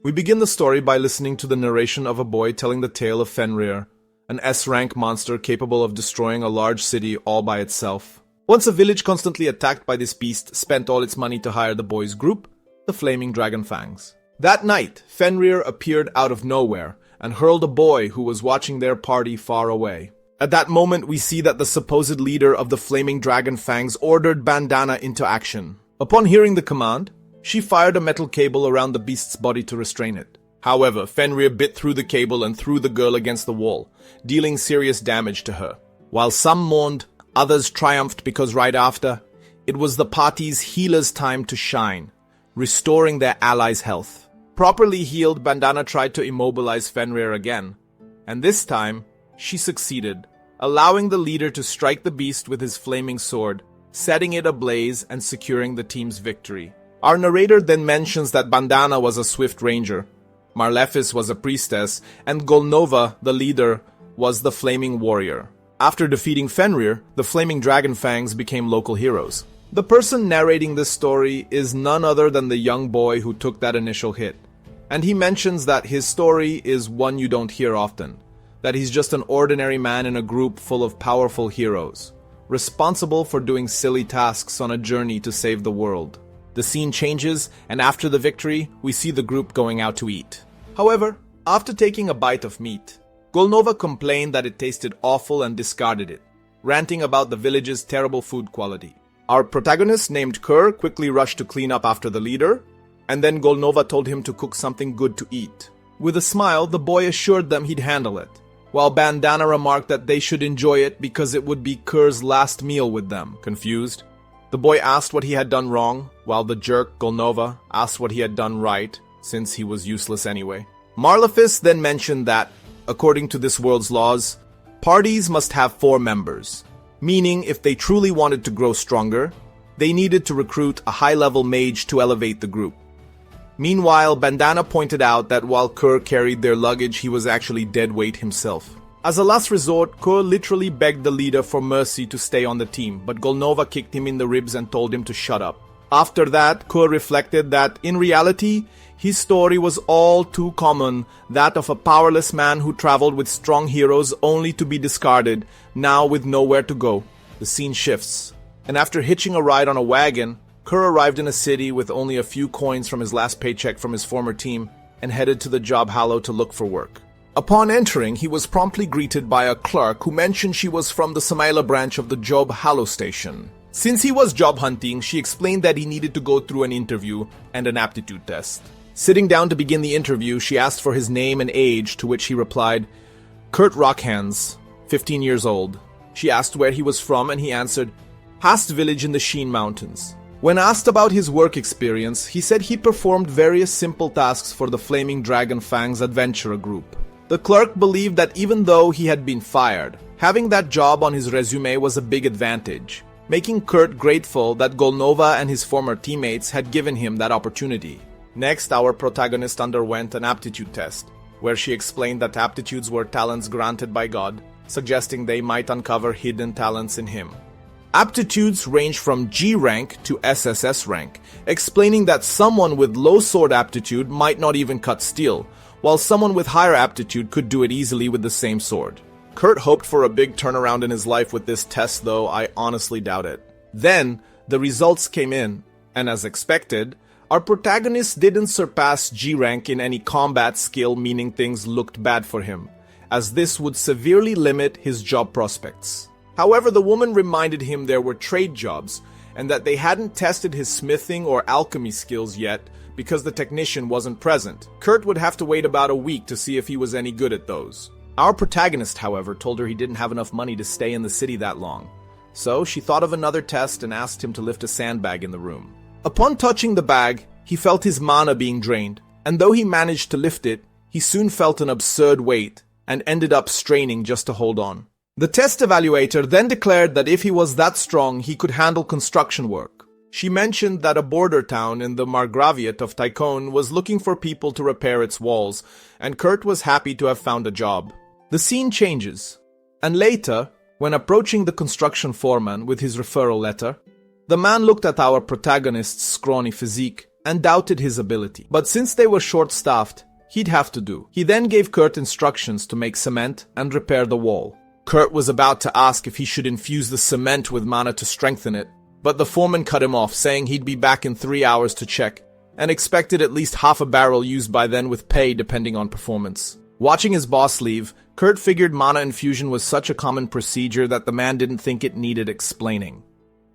We begin the story by listening to the narration of a boy telling the tale of Fenrir, an S-rank monster capable of destroying a large city all by itself. Once a village constantly attacked by this beast spent all its money to hire the boy's group, the Flaming Dragon Fangs. That night, Fenrir appeared out of nowhere and hurled a boy who was watching their party far away. At that moment, we see that the supposed leader of the Flaming Dragon Fangs ordered Bandana into action. Upon hearing the command, she fired a metal cable around the beast's body to restrain it. However, Fenrir bit through the cable and threw the girl against the wall, dealing serious damage to her. While some mourned, others triumphed because right after, it was the party's healer's time to shine, restoring their allies' health. Properly healed, Bandana tried to immobilize Fenrir again, and this time, she succeeded, allowing the leader to strike the beast with his flaming sword, setting it ablaze and securing the team's victory. Our narrator then mentions that Bandana was a swift ranger, Marlefis was a priestess, and Golnova, the leader, was the flaming warrior. After defeating Fenrir, the Flaming Dragon Fangs became local heroes. The person narrating this story is none other than the young boy who took that initial hit, and he mentions that his story is one you don't hear often. That he's just an ordinary man in a group full of powerful heroes, responsible for doing silly tasks on a journey to save the world. The scene changes, and after the victory, we see the group going out to eat. However, after taking a bite of meat, Golnova complained that it tasted awful and discarded it, ranting about the village's terrible food quality. Our protagonist, named Kerr, quickly rushed to clean up after the leader, and then Golnova told him to cook something good to eat. With a smile, the boy assured them he'd handle it, while Bandana remarked that they should enjoy it because it would be Kerr's last meal with them. Confused, the boy asked what he had done wrong, while the jerk, Golnova, asked what he had done right, since he was useless anyway. Marlefis then mentioned that, according to this world's laws, parties must have 4 members, meaning if they truly wanted to grow stronger, they needed to recruit a high-level mage to elevate the group. Meanwhile, Bandana pointed out that while Kerr carried their luggage, he was actually dead weight himself. As a last resort, Kerr literally begged the leader for mercy to stay on the team, but Golnova kicked him in the ribs and told him to shut up. After that, Kerr reflected that, in reality, his story was all too common, that of a powerless man who traveled with strong heroes only to be discarded, now with nowhere to go. The scene shifts, and after hitching a ride on a wagon, Kerr arrived in a city with only a few coins from his last paycheck from his former team and headed to the job Hallow to look for work. Upon entering, he was promptly greeted by a clerk who mentioned she was from the Samaila branch of the Job Hallow station. Since he was job hunting, she explained that he needed to go through an interview and an aptitude test. Sitting down to begin the interview, she asked for his name and age, to which he replied, Kurt Rockhands, 15 years old. She asked where he was from and he answered, Hast village in the Sheen Mountains. When asked about his work experience, he said he performed various simple tasks for the Flaming Dragon Fangs adventurer group. The clerk believed that even though he had been fired, having that job on his resume was a big advantage, making Kurt grateful that Golnova and his former teammates had given him that opportunity. Next, our protagonist underwent an aptitude test, where she explained that aptitudes were talents granted by God, suggesting they might uncover hidden talents in him. Aptitudes range from G rank to SSS rank, explaining that someone with low sword aptitude might not even cut steel, while someone with higher aptitude could do it easily with the same sword. Kurt hoped for a big turnaround in his life with this test, though I honestly doubt it. Then, the results came in, and as expected, our protagonist didn't surpass G rank in any combat skill, meaning things looked bad for him, as this would severely limit his job prospects. However, the woman reminded him there were trade jobs, and that they hadn't tested his smithing or alchemy skills yet because the technician wasn't present. Kurt would have to wait about a week to see if he was any good at those. Our protagonist, however, told her he didn't have enough money to stay in the city that long. So she thought of another test and asked him to lift a sandbag in the room. Upon touching the bag, he felt his mana being drained, and though he managed to lift it, he soon felt an absurd weight and ended up straining just to hold on. The test evaluator then declared that if he was that strong, he could handle construction work. She mentioned that a border town in the Margraviate of Tycone was looking for people to repair its walls, and Kurt was happy to have found a job. The scene changes, and later, when approaching the construction foreman with his referral letter, the man looked at our protagonist's scrawny physique and doubted his ability. But since they were short-staffed, he'd have to do. He then gave Kurt instructions to make cement and repair the wall. Kurt was about to ask if he should infuse the cement with mana to strengthen it, but the foreman cut him off, saying he'd be back in 3 hours to check, and expected at least half a barrel used by then with pay depending on performance. Watching his boss leave, Kurt figured mana infusion was such a common procedure that the man didn't think it needed explaining.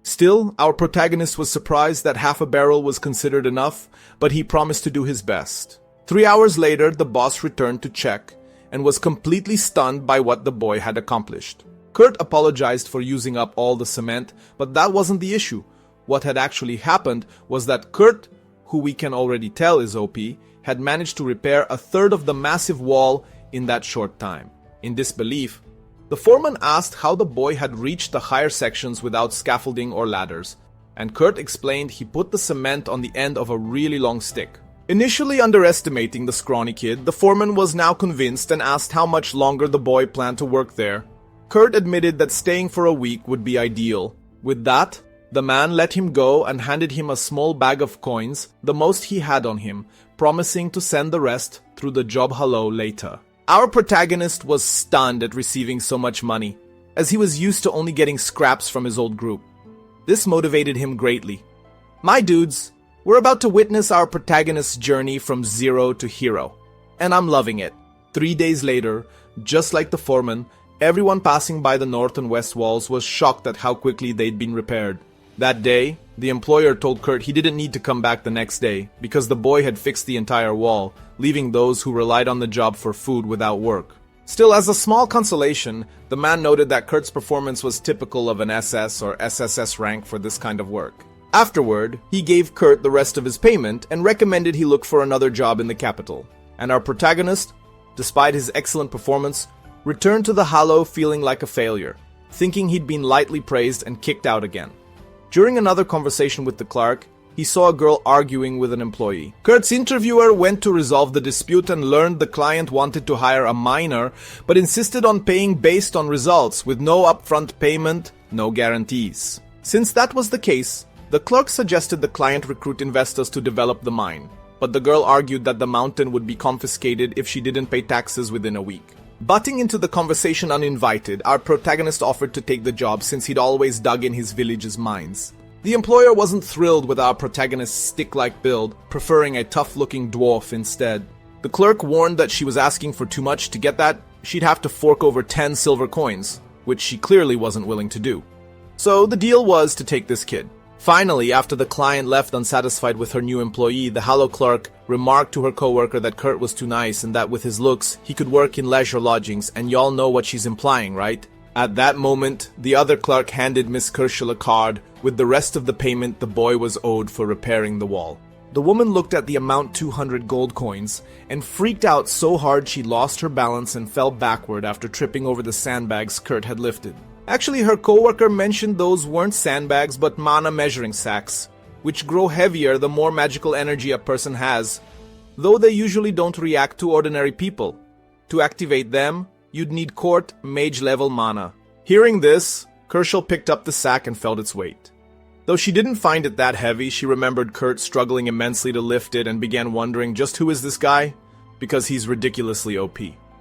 Still, our protagonist was surprised that half a barrel was considered enough, but he promised to do his best. 3 hours later, the boss returned to check, and was completely stunned by what the boy had accomplished. Kurt apologized for using up all the cement, but that wasn't the issue. What had actually happened was that Kurt, who we can already tell is OP, had managed to repair a third of the massive wall in that short time. In disbelief, the foreman asked how the boy had reached the higher sections without scaffolding or ladders, and Kurt explained he put the cement on the end of a really long stick. Initially underestimating the scrawny kid, the foreman was now convinced and asked how much longer the boy planned to work there. Kurt admitted that staying for a week would be ideal. With that, the man let him go and handed him a small bag of coins, the most he had on him, promising to send the rest through the job hello later. Our protagonist was stunned at receiving so much money, as he was used to only getting scraps from his old group. This motivated him greatly. My dudes, we're about to witness our protagonist's journey from zero to hero, and I'm loving it. 3 days later, just like the foreman, everyone passing by the north and west walls was shocked at how quickly they'd been repaired. That day, the employer told Kurt he didn't need to come back the next day because the boy had fixed the entire wall, leaving those who relied on the job for food without work. Still, as a small consolation, the man noted that Kurt's performance was typical of an SS or SSS rank for this kind of work. Afterward, he gave Kurt the rest of his payment and recommended he look for another job in the capital. And our protagonist, despite his excellent performance, returned to the Hollow feeling like a failure, thinking he'd been lightly praised and kicked out again. During another conversation with the clerk, he saw a girl arguing with an employee. Kurt's interviewer went to resolve the dispute and learned the client wanted to hire a minor, but insisted on paying based on results with no upfront payment, no guarantees. Since that was the case, the clerk suggested the client recruit investors to develop the mine, but the girl argued that the mountain would be confiscated if she didn't pay taxes within a week. Butting into the conversation uninvited, our protagonist offered to take the job since he'd always dug in his village's mines. The employer wasn't thrilled with our protagonist's stick-like build, preferring a tough-looking dwarf instead. The clerk warned that she was asking for too much. To get that, she'd have to fork over 10 silver coins, which she clearly wasn't willing to do. So the deal was to take this kid. Finally, after the client left unsatisfied with her new employee, the Hollow clerk remarked to her coworker that Kurt was too nice and that with his looks, he could work in leisure lodgings, and y'all know what she's implying, right? At that moment, the other clerk handed Miss Kerschel a card with the rest of the payment the boy was owed for repairing the wall. The woman looked at the amount 200 gold coins and freaked out so hard she lost her balance and fell backward after tripping over the sandbags Kurt had lifted. Actually, her coworker mentioned those weren't sandbags but mana measuring sacks, which grow heavier the more magical energy a person has, though they usually don't react to ordinary people. To activate them, you'd need court mage level mana. Hearing this, Kerschel picked up the sack and felt its weight. Though she didn't find it that heavy, she remembered Kurt struggling immensely to lift it and began wondering just who is this guy? Because he's ridiculously OP.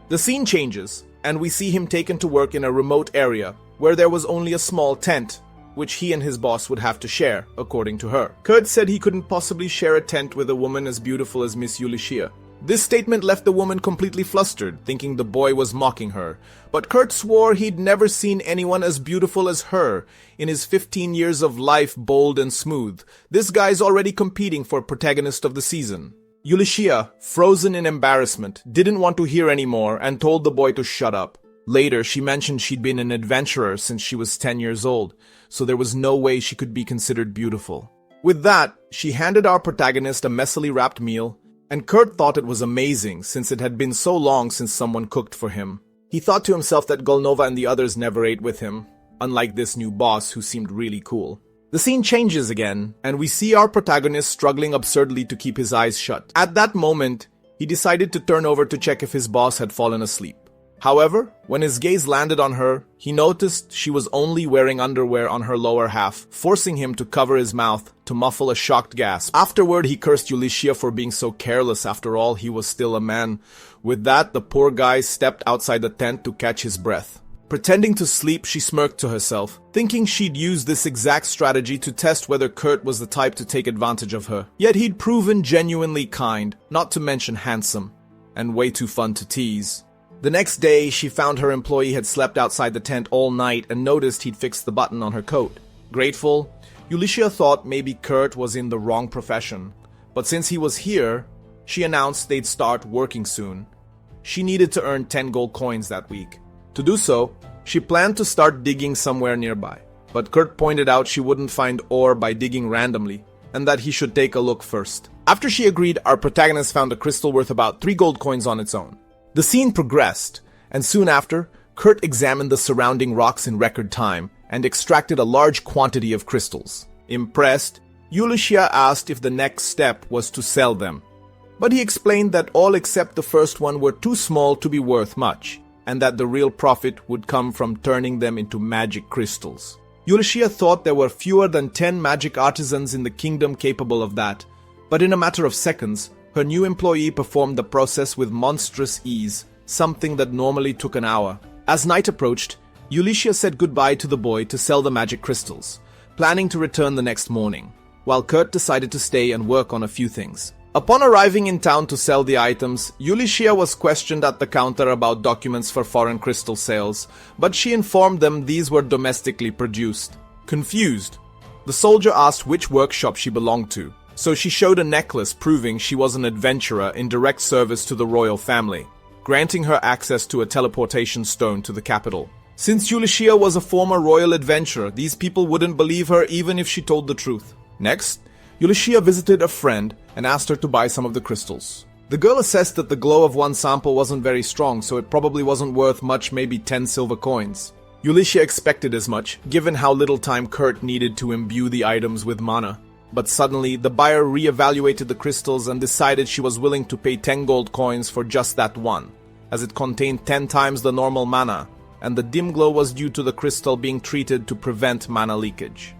The scene changes, and we see him taken to work in a remote area where there was only a small tent, which he and his boss would have to share, according to her. Kurt said he couldn't possibly share a tent with a woman as beautiful as Miss Ulysses. This statement left the woman completely flustered, thinking the boy was mocking her. But Kurt swore he'd never seen anyone as beautiful as her. In his 15 years of life bold and smooth, this guy's already competing for protagonist of the season. Ulysses, frozen in embarrassment, didn't want to hear anymore and told the boy to shut up. Later, she mentioned she'd been an adventurer since she was 10 years old, so there was no way she could be considered beautiful. With that, she handed our protagonist a messily wrapped meal, and Kurt thought it was amazing since it had been so long since someone cooked for him. He thought to himself that Golnova and the others never ate with him, unlike this new boss who seemed really cool. The scene changes again, and we see our protagonist struggling absurdly to keep his eyes shut. At that moment, he decided to turn over to check if his boss had fallen asleep. However, when his gaze landed on her, he noticed she was only wearing underwear on her lower half, forcing him to cover his mouth to to muffle a shocked gasp. Afterward, he cursed Ulysses for being so careless. After all, he was still a man. With that, the poor guy stepped outside the tent to catch his breath. Pretending to sleep, she smirked to herself, thinking she'd use this exact strategy to test whether Kurt was the type to take advantage of her. Yet he'd proven genuinely kind, not to mention handsome, and way too fun to tease. The next day, she found her employee had slept outside the tent all night and noticed he'd fixed the button on her coat. Grateful, Ulysses thought maybe Kurt was in the wrong profession, but since he was here, she announced they'd start working soon. She needed to earn 10 gold coins that week. To do so, she planned to start digging somewhere nearby, but Kurt pointed out she wouldn't find ore by digging randomly, and that he should take a look first. After she agreed, our protagonist found a crystal worth about 3 gold coins on its own. The scene progressed, and soon after, Kurt examined the surrounding rocks in record time and extracted a large quantity of crystals. Impressed, Ulysses asked if the next step was to sell them, but he explained that all except the first one were too small to be worth much, and that the real profit would come from turning them into magic crystals. Ulysses thought there were fewer than 10 magic artisans in the kingdom capable of that, but in a matter of seconds, her new employee performed the process with monstrous ease, something that normally took an hour. As night approached, Ulysses said goodbye to the boy to sell the magic crystals, planning to return the next morning, while Kurt decided to stay and work on a few things. Upon arriving in town to sell the items, Ulysses was questioned at the counter about documents for foreign crystal sales, but she informed them these were domestically produced. Confused, the soldier asked which workshop she belonged to, so she showed a necklace proving she was an adventurer in direct service to the royal family, granting her access to a teleportation stone to the capital. Since Ulysses was a former royal adventurer, these people wouldn't believe her even if she told the truth. Next, Ulysses visited a friend and asked her to buy some of the crystals. The girl assessed that the glow of one sample wasn't very strong, so it probably wasn't worth much, maybe 10 silver coins. Ulysses expected as much, given how little time Kurt needed to imbue the items with mana. But suddenly, the buyer re-evaluated the crystals and decided she was willing to pay 10 gold coins for just that one, as it contained 10 times the normal mana, and the dim glow was due to the crystal being treated to prevent mana leakage.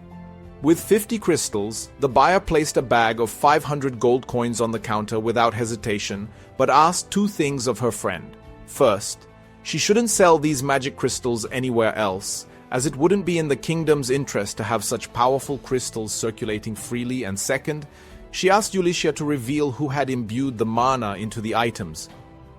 With 50 crystals, the buyer placed a bag of 500 gold coins on the counter without hesitation, but asked 2 things of her friend. First, she shouldn't sell these magic crystals anywhere else, as it wouldn't be in the kingdom's interest to have such powerful crystals circulating freely, and second, she asked Ulysses to reveal who had imbued the mana into the items.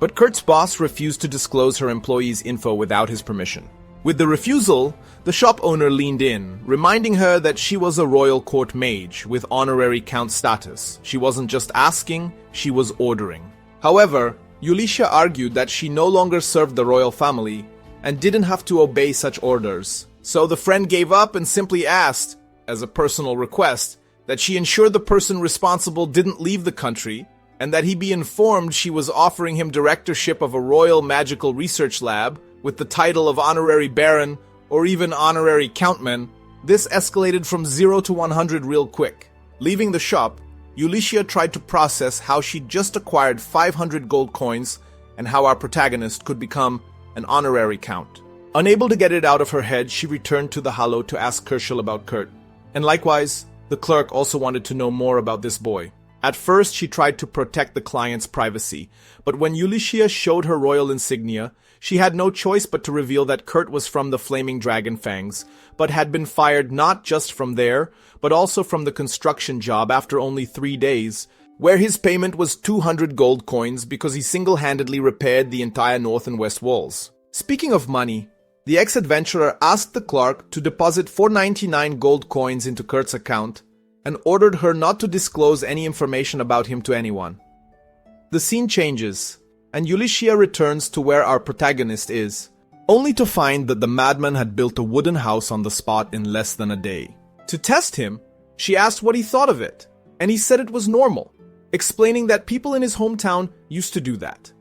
But Kurt's boss refused to disclose her employee's info without his permission. With the refusal, the shop owner leaned in, reminding her that she was a royal court mage with honorary count status. She wasn't just asking, she was ordering. However, Ulysses argued that she no longer served the royal family and didn't have to obey such orders. So the friend gave up and simply asked, as a personal request, that she ensure the person responsible didn't leave the country and that he be informed she was offering him directorship of a royal magical research lab with the title of honorary baron or even honorary countman. This escalated from 0 to 100 real quick. Leaving the shop, Ulysses tried to process how she'd just acquired 500 gold coins and how our protagonist could become an honorary count. Unable to get it out of her head, she returned to the Hollow to ask Kerschel about Kurt. And likewise, the clerk also wanted to know more about this boy. At first, she tried to protect the client's privacy, but when Ulysses showed her royal insignia, she had no choice but to reveal that Kurt was from the Flaming Dragon Fangs, but had been fired not just from there, but also from the construction job after only 3 days, where his payment was 200 gold coins because he single-handedly repaired the entire north and west walls. Speaking of money, the ex-adventurer asked the clerk to deposit 499 gold coins into Kurt's account and ordered her not to disclose any information about him to anyone. The scene changes, and Ulysses returns to where our protagonist is, only to find that the madman had built a wooden house on the spot in less than a day. To test him, she asked what he thought of it, and he said it was normal, explaining that people in his hometown used to do that.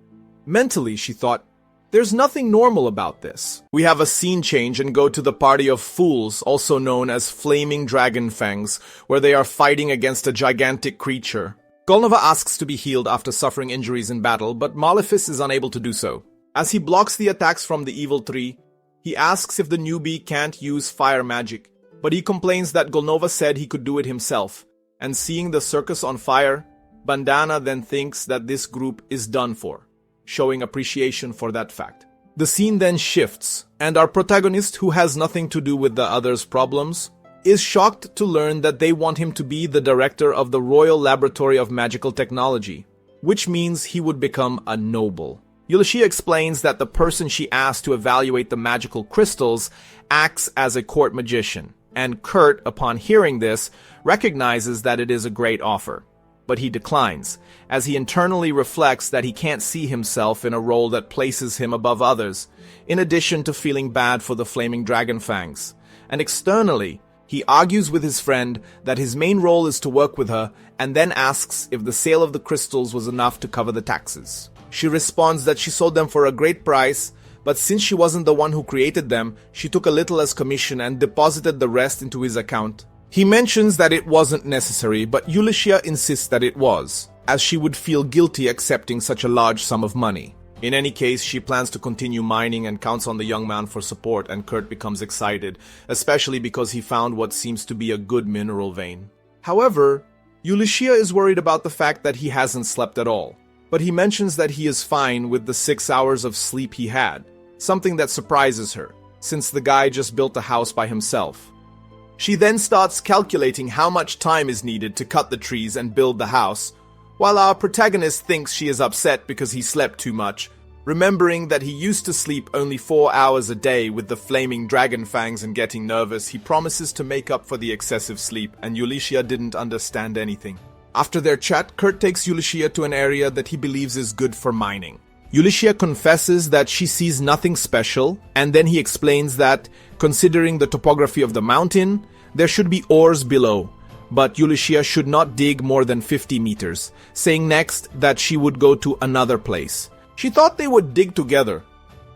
Mentally, she thought, there's nothing normal about this. We have a scene change and go to the party of fools, also known as Flaming Dragon Fangs, where they are fighting against a gigantic creature. Golnova asks to be healed after suffering injuries in battle, but Malefice is unable to do so. As he blocks the attacks from the evil tree, he asks if the newbie can't use fire magic, but he complains that Golnova said he could do it himself, and seeing the circus on fire, Bandana then thinks that this group is done for, showing appreciation for that fact. The scene then shifts, and our protagonist, who has nothing to do with the others' problems, is shocked to learn that they want him to be the director of the Royal Laboratory of Magical Technology, which means he would become a noble. Ulysses explains that the person she asked to evaluate the magical crystals acts as a court magician, and Kurt, upon hearing this, recognizes that it is a great offer. But he declines, as he internally reflects that he can't see himself in a role that places him above others, in addition to feeling bad for the flaming dragon fangs. And externally, he argues with his friend that his main role is to work with her, and then asks if the sale of the crystals was enough to cover the taxes. She responds that she sold them for a great price, but since she wasn't the one who created them, she took a little as commission and deposited the rest into his account. He mentions that it wasn't necessary, but Ulysses insists that it was, as she would feel guilty accepting such a large sum of money. In any case, she plans to continue mining and counts on the young man for support, and Kurt becomes excited, especially because he found what seems to be a good mineral vein. However, Ulysses is worried about the fact that he hasn't slept at all, but he mentions that he is fine with the 6 hours of sleep he had, something that surprises her, since the guy just built a house by himself. She then starts calculating how much time is needed to cut the trees and build the house, while our protagonist thinks she is upset because he slept too much, remembering that he used to sleep only 4 hours a day with the flaming dragon fangs, and getting nervous, he promises to make up for the excessive sleep, and Ulysses didn't understand anything. After their chat, Kurt takes Ulysses to an area that he believes is good for mining. Ulysses confesses that she sees nothing special, and then he explains that, considering the topography of the mountain, there should be ores below, but Ulysses should not dig more than 50 meters, saying next that she would go to another place. She thought they would dig together,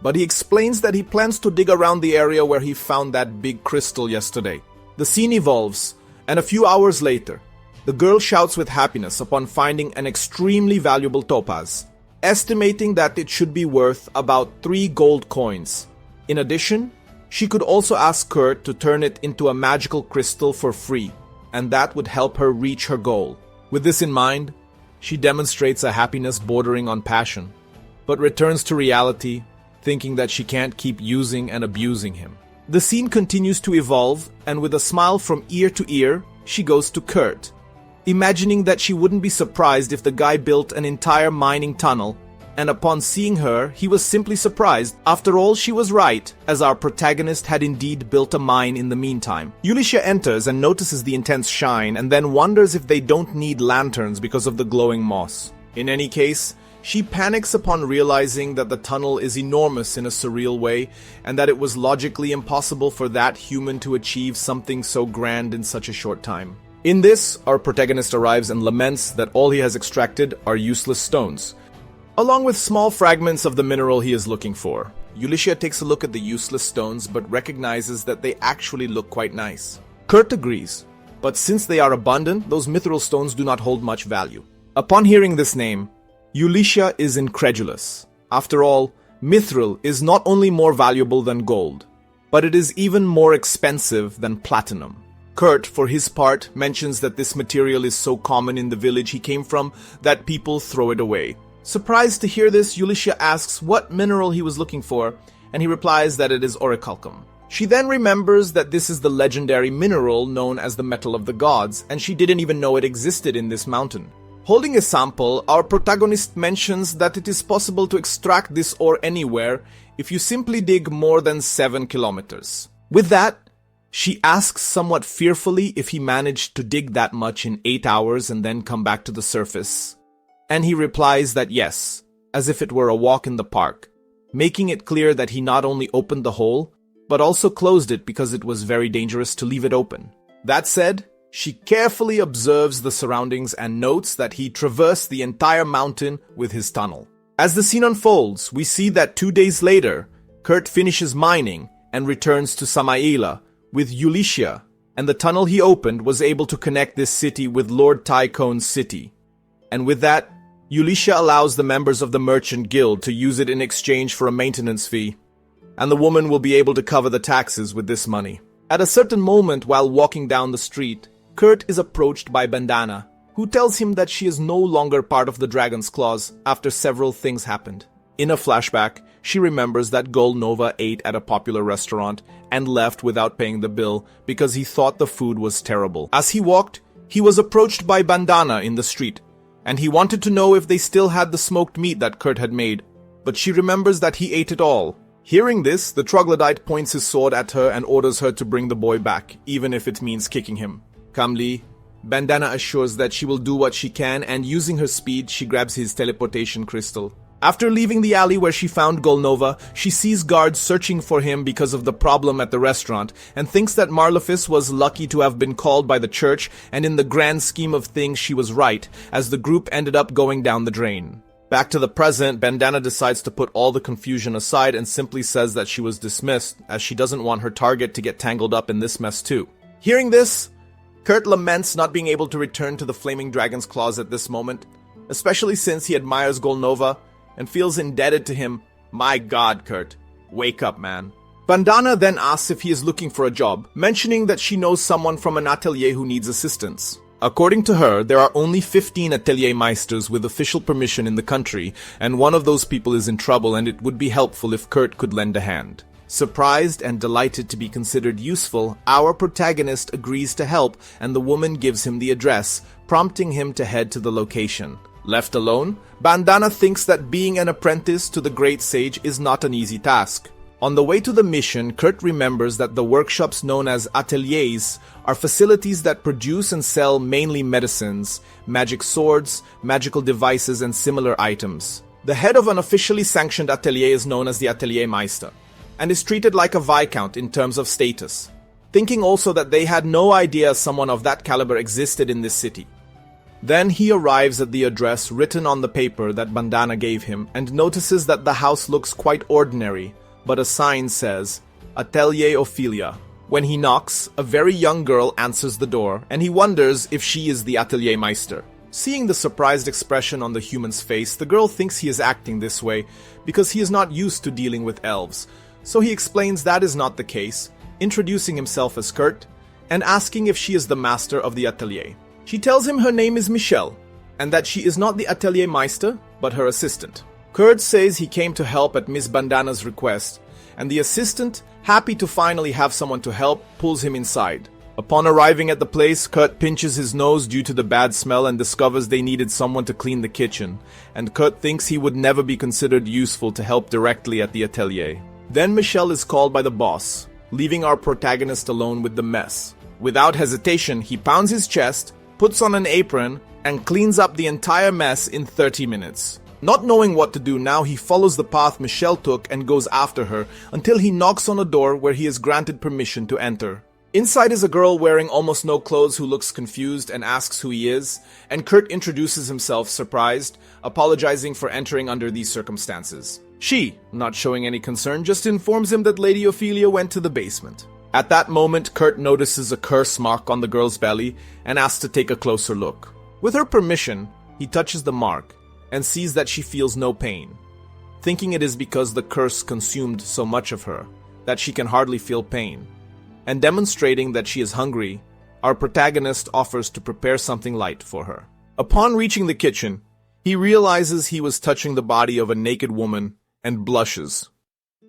but he explains that he plans to dig around the area where he found that big crystal yesterday. The scene evolves, and a few hours later, the girl shouts with happiness upon finding an extremely valuable topaz, estimating that it should be worth about 3 gold coins. In addition, she could also ask Kurt to turn it into a magical crystal for free, and that would help her reach her goal. With this in mind, she demonstrates a happiness bordering on passion, but returns to reality, thinking that she can't keep using and abusing him. The scene continues to evolve, and with a smile from ear to ear, she goes to Kurt, imagining that she wouldn't be surprised if the guy built an entire mining tunnel, and upon seeing her, he was simply surprised. After all, she was right, as our protagonist had indeed built a mine in the meantime. Ulysses enters and notices the intense shine, and then wonders if they don't need lanterns because of the glowing moss. In any case, she panics upon realizing that the tunnel is enormous in a surreal way, and that it was logically impossible for that human to achieve something so grand in such a short time. In this, our protagonist arrives and laments that all he has extracted are useless stones, along with small fragments of the mineral he is looking for. Ulysses takes a look at the useless stones, but recognizes that they actually look quite nice. Kurt agrees, but since they are abundant, those mithril stones do not hold much value. Upon hearing this name, Ulysses is incredulous. After all, mithril is not only more valuable than gold, but it is even more expensive than platinum. Kurt, for his part, mentions that this material is so common in the village he came from that people throw it away. Surprised to hear this, Ulysses asks what mineral he was looking for, and he replies that it is orichalcum. She then remembers that this is the legendary mineral known as the metal of the gods, and she didn't even know it existed in this mountain. Holding a sample, our protagonist mentions that it is possible to extract this ore anywhere if you simply dig more than 7 kilometers. With that, she asks somewhat fearfully if he managed to dig that much in 8 hours and then come back to the surface. And he replies that yes, as if it were a walk in the park, making it clear that he not only opened the hole, but also closed it because it was very dangerous to leave it open. That said, she carefully observes the surroundings and notes that he traversed the entire mountain with his tunnel. As the scene unfolds, we see that 2 days later, Kurt finishes mining and returns to Samaila with Ulysses, and the tunnel he opened was able to connect this city with Lord Tycoon's city. And with that, Ulysses allows the members of the merchant guild to use it in exchange for a maintenance fee, and the woman will be able to cover the taxes with this money. At a certain moment while walking down the street, Kurt is approached by Bandana, who tells him that she is no longer part of the Dragon's Claws after several things happened. In a flashback, she remembers that Golnova ate at a popular restaurant and left without paying the bill because he thought the food was terrible. As he walked, he was approached by Bandana in the street, and he wanted to know if they still had the smoked meat that Kurt had made, but she remembers that he ate it all. Hearing this, the troglodyte points his sword at her and orders her to bring the boy back, even if it means kicking him. Calmly, Bandana assures that she will do what she can, and using her speed, she grabs his teleportation crystal. After leaving the alley where she found Golnova, she sees guards searching for him because of the problem at the restaurant, and thinks that Marlefis was lucky to have been called by the church, and in the grand scheme of things she was right, as the group ended up going down the drain. Back to the present, Bandana decides to put all the confusion aside and simply says that she was dismissed, as she doesn't want her target to get tangled up in this mess too. Hearing this, Kurt laments not being able to return to the Flaming Dragon's Claws at this moment, especially since he admires Golnova and feels indebted to him. My god, Kurt. Wake up, man. Bandana then asks if he is looking for a job, mentioning that she knows someone from an atelier who needs assistance. According to her, there are only 15 Atelier Meisters with official permission in the country, and one of those people is in trouble, and it would be helpful if Kurt could lend a hand. Surprised and delighted to be considered useful, our protagonist agrees to help, and the woman gives him the address, prompting him to head to the location. Left alone, Bandana thinks that being an apprentice to the great sage is not an easy task. On the way to the mission, Kurt remembers that the workshops known as ateliers are facilities that produce and sell mainly medicines, magic swords, magical devices, and similar items. The head of an officially sanctioned atelier is known as the Atelier Meister, and is treated like a viscount in terms of status, thinking also that they had no idea someone of that caliber existed in this city. Then he arrives at the address written on the paper that Bandana gave him and notices that the house looks quite ordinary, but a sign says, Atelier Ophelia. When he knocks, a very young girl answers the door, and he wonders if she is the Atelier Meister. Seeing the surprised expression on the human's face, the girl thinks he is acting this way because he is not used to dealing with elves, so he explains that is not the case, introducing himself as Kurt, and asking if she is the master of the atelier. She tells him her name is Michelle, and that she is not the Atelier Meister, but her assistant. Kurt says he came to help at Miss Bandana's request, and the assistant, happy to finally have someone to help, pulls him inside. Upon arriving at the place, Kurt pinches his nose due to the bad smell and discovers they needed someone to clean the kitchen, and Kurt thinks he would never be considered useful to help directly at the atelier. Then Michelle is called by the boss, leaving our protagonist alone with the mess. Without hesitation, he pounds his chest, puts on an apron, and cleans up the entire mess in 30 minutes. Not knowing what to do now, he follows the path Michelle took and goes after her until he knocks on a door where he is granted permission to enter. Inside is a girl wearing almost no clothes who looks confused and asks who he is, and Kurt introduces himself, surprised, apologizing for entering under these circumstances. She, not showing any concern, just informs him that Lady Ophelia went to the basement. At that moment, Kurt notices a curse mark on the girl's belly and asks to take a closer look. With her permission, he touches the mark and sees that she feels no pain, thinking it is because the curse consumed so much of her that she can hardly feel pain. And demonstrating that she is hungry, our protagonist offers to prepare something light for her. Upon reaching the kitchen, he realizes he was touching the body of a naked woman and blushes.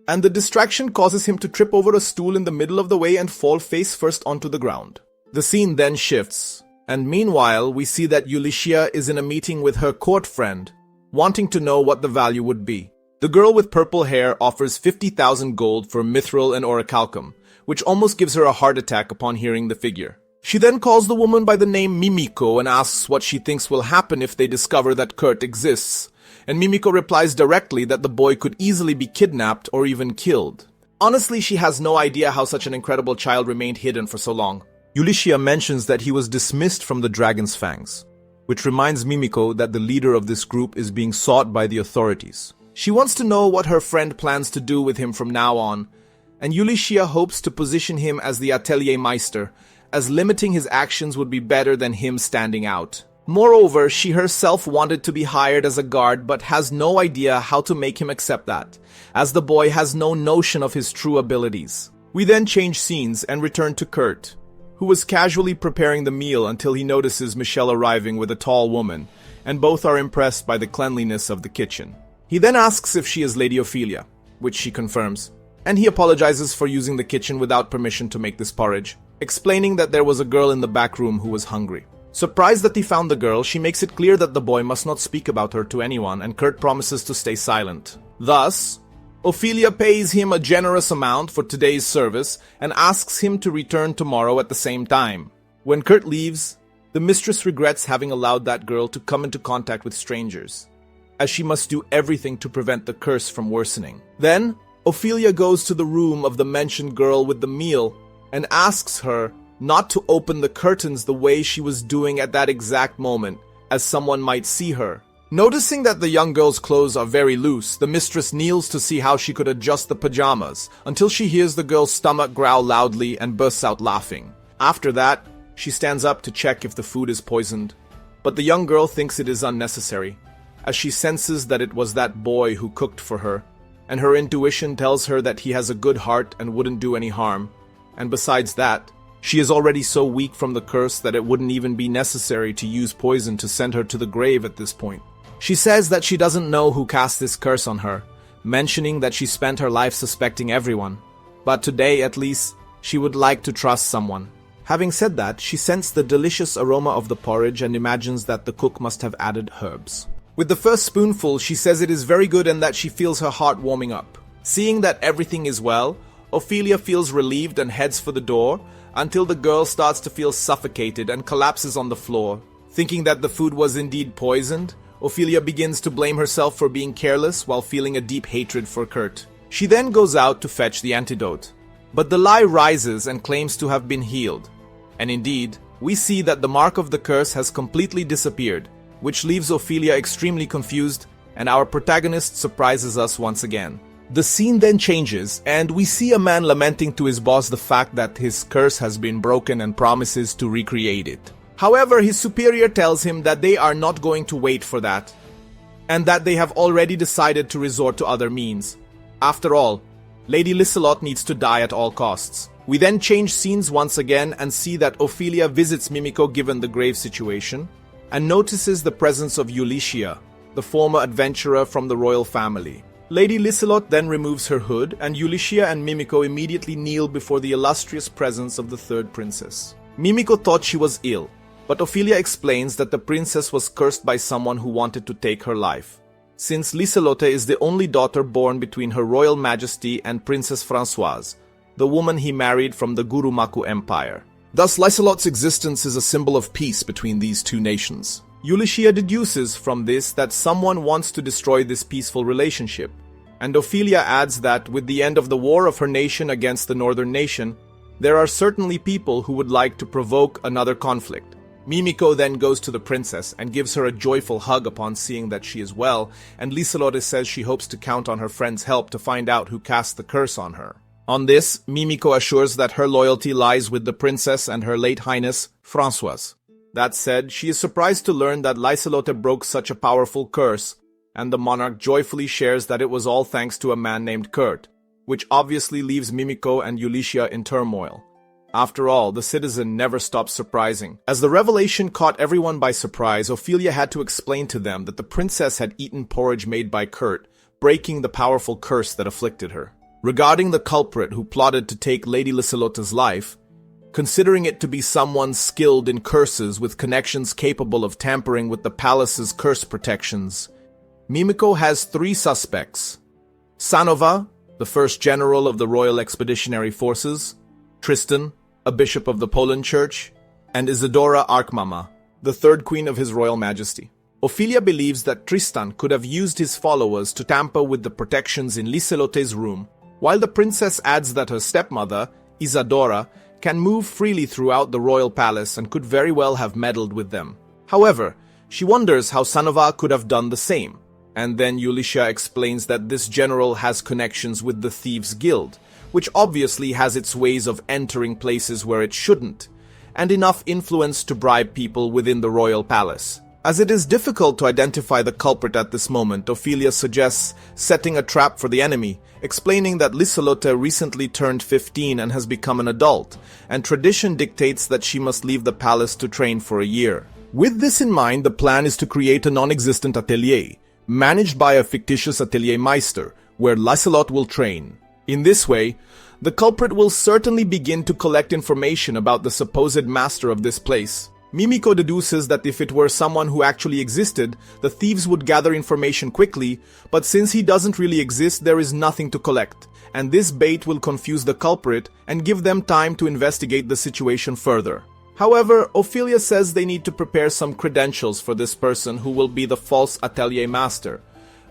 And the distraction causes him to trip over a stool in the middle of the way and fall face first onto the ground. The scene then shifts, and meanwhile we see that Ulyssia is in a meeting with her court friend, wanting to know what the value would be. The girl with purple hair offers 50,000 gold for mithril and orichalcum, which almost gives her a heart attack upon hearing the figure. She then calls the woman by the name Mimiko and asks what she thinks will happen if they discover that Kurt exists, and Mimiko replies directly that the boy could easily be kidnapped or even killed. Honestly, she has no idea how such an incredible child remained hidden for so long. Ulyssia mentions that he was dismissed from the Dragon's Fangs, which reminds Mimiko that the leader of this group is being sought by the authorities. She wants to know what her friend plans to do with him from now on, and Ulyssia hopes to position him as the Atelier Meister, as limiting his actions would be better than him standing out. Moreover, she herself wanted to be hired as a guard but has no idea how to make him accept that, as the boy has no notion of his true abilities. We then change scenes and return to Kurt, who was casually preparing the meal until he notices Michelle arriving with a tall woman, and both are impressed by the cleanliness of the kitchen. He then asks if she is Lady Ophelia, which she confirms, and he apologizes for using the kitchen without permission to make this porridge, explaining that there was a girl in the back room who was hungry. Surprised that he found the girl, she makes it clear that the boy must not speak about her to anyone, and Kurt promises to stay silent. Thus, Ophelia pays him a generous amount for today's service and asks him to return tomorrow at the same time. When Kurt leaves, the mistress regrets having allowed that girl to come into contact with strangers, as she must do everything to prevent the curse from worsening. Then, Ophelia goes to the room of the mentioned girl with the meal and asks her not to open the curtains the way she was doing at that exact moment, as someone might see her. Noticing that the young girl's clothes are very loose, the mistress kneels to see how she could adjust the pajamas, until she hears the girl's stomach growl loudly and bursts out laughing. After that, she stands up to check if the food is poisoned, but the young girl thinks it is unnecessary, as she senses that it was that boy who cooked for her, and her intuition tells her that he has a good heart and wouldn't do any harm. And besides that, she is already so weak from the curse that it wouldn't even be necessary to use poison to send her to the grave at this point. She says that she doesn't know who cast this curse on her, mentioning that she spent her life suspecting everyone, but today at least she would like to trust someone. Having said that, she scents the delicious aroma of the porridge and imagines that the cook must have added herbs. With the first spoonful, she says it is very good and that she feels her heart warming up. Seeing that everything is well, Ophelia feels relieved and heads for the door, until the girl starts to feel suffocated and collapses on the floor. Thinking that the food was indeed poisoned, Ophelia begins to blame herself for being careless while feeling a deep hatred for Kurt. She then goes out to fetch the antidote. But the lie rises and claims to have been healed. And indeed, we see that the mark of the curse has completely disappeared, which leaves Ophelia extremely confused, and our protagonist surprises us once again. The scene then changes, and we see a man lamenting to his boss the fact that his curse has been broken and promises to recreate it. However, his superior tells him that they are not going to wait for that, and that they have already decided to resort to other means. After all, Lady Liselot needs to die at all costs. We then change scenes once again and see that Ophelia visits Mimiko given the grave situation, and notices the presence of Ulysses, the former adventurer from the royal family. Lady Liselot then removes her hood, and Ulysses and Mimiko immediately kneel before the illustrious presence of the third princess. Mimiko thought she was ill, but Ophelia explains that the princess was cursed by someone who wanted to take her life, since Liselotte is the only daughter born between Her Royal Majesty and Princess Françoise, the woman he married from the Gurumaku Empire. Thus, Liselotte's existence is a symbol of peace between these two nations. Ulysses deduces from this that someone wants to destroy this peaceful relationship, and Ophelia adds that with the end of the war of her nation against the northern nation, there are certainly people who would like to provoke another conflict. Mimiko then goes to the princess and gives her a joyful hug upon seeing that she is well, and Liselotte says she hopes to count on her friend's help to find out who cast the curse on her. On this, Mimiko assures that her loyalty lies with the princess and her late highness, Françoise. That said, she is surprised to learn that Liselotte broke such a powerful curse, and the monarch joyfully shares that it was all thanks to a man named Kurt, which obviously leaves Mimiko and Ulysses in turmoil. After all, the citizen never stops surprising. As the revelation caught everyone by surprise, Ophelia had to explain to them that the princess had eaten porridge made by Kurt, breaking the powerful curse that afflicted her. Regarding the culprit who plotted to take Lady Liselotte's life, considering it to be someone skilled in curses with connections capable of tampering with the palace's curse protections, Mimiko has 3 suspects: Sanova, the first general of the Royal Expeditionary Forces, Tristan, a bishop of the Poland Church, and Isadora Arkmama, the third queen of His Royal Majesty. Ophelia believes that Tristan could have used his followers to tamper with the protections in Liselotte's room, while the princess adds that her stepmother, Isadora, can move freely throughout the royal palace and could very well have meddled with them. However, she wonders how Sanova could have done the same, and then Ulysses explains that this general has connections with the Thieves' Guild, which obviously has its ways of entering places where it shouldn't, and enough influence to bribe people within the royal palace. As it is difficult to identify the culprit at this moment, Ophelia suggests setting a trap for the enemy, explaining that Liselotte recently turned 15 and has become an adult, and tradition dictates that she must leave the palace to train for a year. With this in mind, the plan is to create a non-existent atelier, managed by a fictitious Atelier Meister, where Liselotte will train. In this way, the culprit will certainly begin to collect information about the supposed master of this place. Mimiko deduces that if it were someone who actually existed, the thieves would gather information quickly, but since he doesn't really exist, there is nothing to collect, and this bait will confuse the culprit and give them time to investigate the situation further. However, Ophelia says they need to prepare some credentials for this person who will be the false Atelier Master,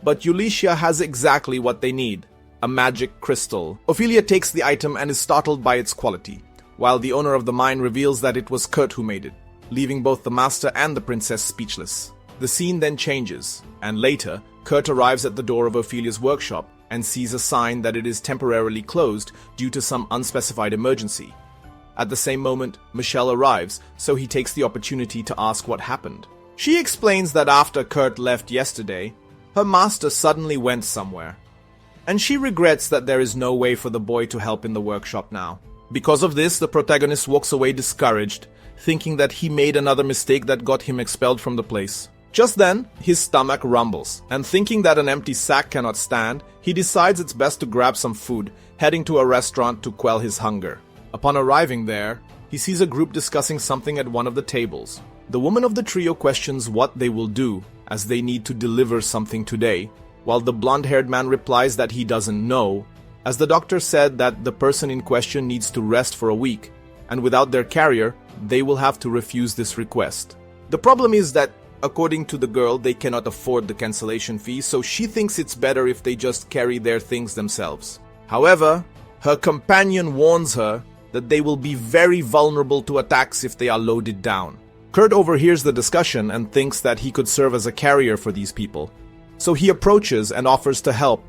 but Ulysses has exactly what they need: a magic crystal. Ophelia takes the item and is startled by its quality, while the owner of the mine reveals that it was Kurt who made it, leaving both the master and the princess speechless. The scene then changes, and later, Kurt arrives at the door of Ophelia's workshop and sees a sign that it is temporarily closed due to some unspecified emergency. At the same moment, Michelle arrives, so he takes the opportunity to ask what happened. She explains that after Kurt left yesterday, her master suddenly went somewhere, and she regrets that there is no way for the boy to help in the workshop now. Because of this, the protagonist walks away discouraged, thinking that he made another mistake that got him expelled from the place. Just then, his stomach rumbles, and thinking that an empty sack cannot stand, he decides it's best to grab some food, heading to a restaurant to quell his hunger. Upon arriving there, he sees a group discussing something at one of the tables. The woman of the trio questions what they will do, as they need to deliver something today, while the blonde-haired man replies that he doesn't know, as the doctor said that the person in question needs to rest for a week, and without their carrier, they will have to refuse this request. The problem is that, according to the girl, they cannot afford the cancellation fee, so she thinks it's better if they just carry their things themselves. However, her companion warns her that they will be very vulnerable to attacks if they are loaded down. Kurt overhears the discussion and thinks that he could serve as a carrier for these people, so he approaches and offers to help,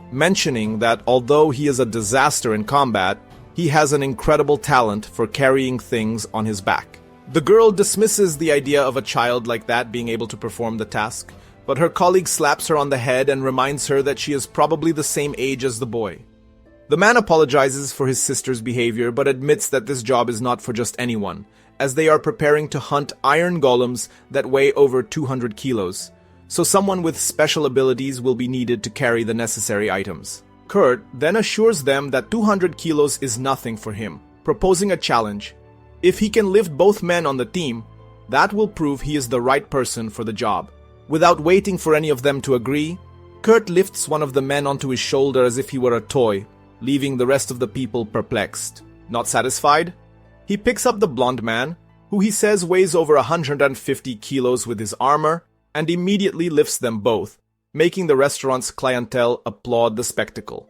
mentioning that although he is a disaster in combat, he has an incredible talent for carrying things on his back. The girl dismisses the idea of a child like that being able to perform the task, but her colleague slaps her on the head and reminds her that she is probably the same age as the boy. The man apologizes for his sister's behavior, but admits that this job is not for just anyone, as they are preparing to hunt iron golems that weigh over 200 kilos, so someone with special abilities will be needed to carry the necessary items. Kurt then assures them that 200 kilos is nothing for him, proposing a challenge. If he can lift both men on the team, that will prove he is the right person for the job. Without waiting for any of them to agree, Kurt lifts one of the men onto his shoulder as if he were a toy, leaving the rest of the people perplexed. Not satisfied, he picks up the blonde man, who he says weighs over 150 kilos with his armor, and immediately lifts them both, making the restaurant's clientele applaud the spectacle.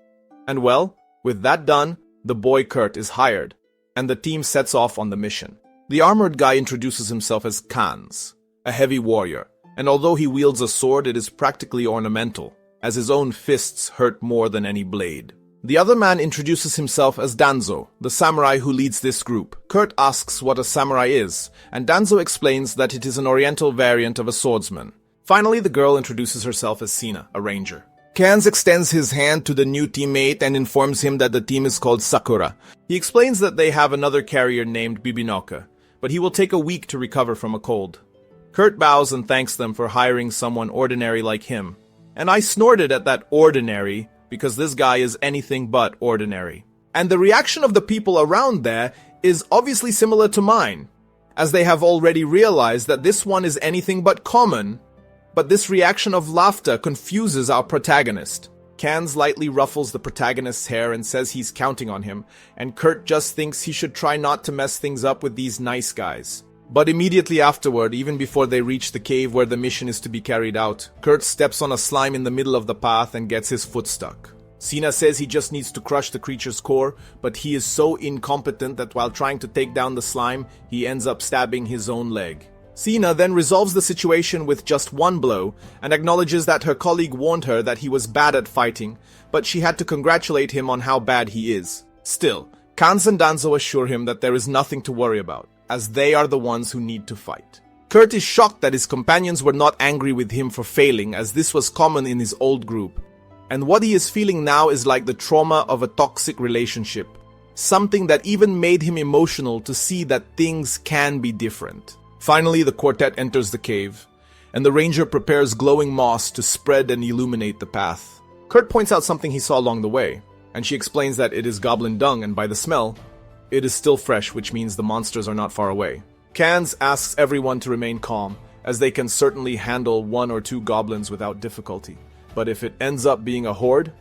And well, with that done, the boy Kurt is hired, and the team sets off on the mission. The armored guy introduces himself as Kans, a heavy warrior, and although he wields a sword, it is practically ornamental, as his own fists hurt more than any blade. The other man introduces himself as Danzo, the samurai who leads this group. Kurt asks what a samurai is, and Danzo explains that it is an oriental variant of a swordsman. Finally, the girl introduces herself as Sina, a ranger. Kans extends his hand to the new teammate and informs him that the team is called Sakura. He explains that they have another carrier named Bibinoka, but he will take a week to recover from a cold. Kurt bows and thanks them for hiring someone ordinary like him. And I snorted at that ordinary, because this guy is anything but ordinary. And the reaction of the people around there is obviously similar to mine, as they have already realized that this one is anything but common, but this reaction of laughter confuses our protagonist. Kans lightly ruffles the protagonist's hair and says he's counting on him, and Kurt just thinks he should try not to mess things up with these nice guys. But immediately afterward, even before they reach the cave where the mission is to be carried out, Kurt steps on a slime in the middle of the path and gets his foot stuck. Sina says he just needs to crush the creature's core, but he is so incompetent that while trying to take down the slime, he ends up stabbing his own leg. Sina then resolves the situation with just one blow, and acknowledges that her colleague warned her that he was bad at fighting, but she had to congratulate him on how bad he is. Still, Kans and Danzo assure him that there is nothing to worry about, as they are the ones who need to fight. Kurt is shocked that his companions were not angry with him for failing, as this was common in his old group. And what he is feeling now is like the trauma of a toxic relationship, something that even made him emotional to see that things can be different. Finally, the quartet enters the cave, and the ranger prepares glowing moss to spread and illuminate the path. Kurt points out something he saw along the way, and she explains that it is goblin dung, and by the smell, it is still fresh, which means the monsters are not far away. Kanz asks everyone to remain calm, as they can certainly handle 1 or 2 goblins without difficulty. But if it ends up being a horde,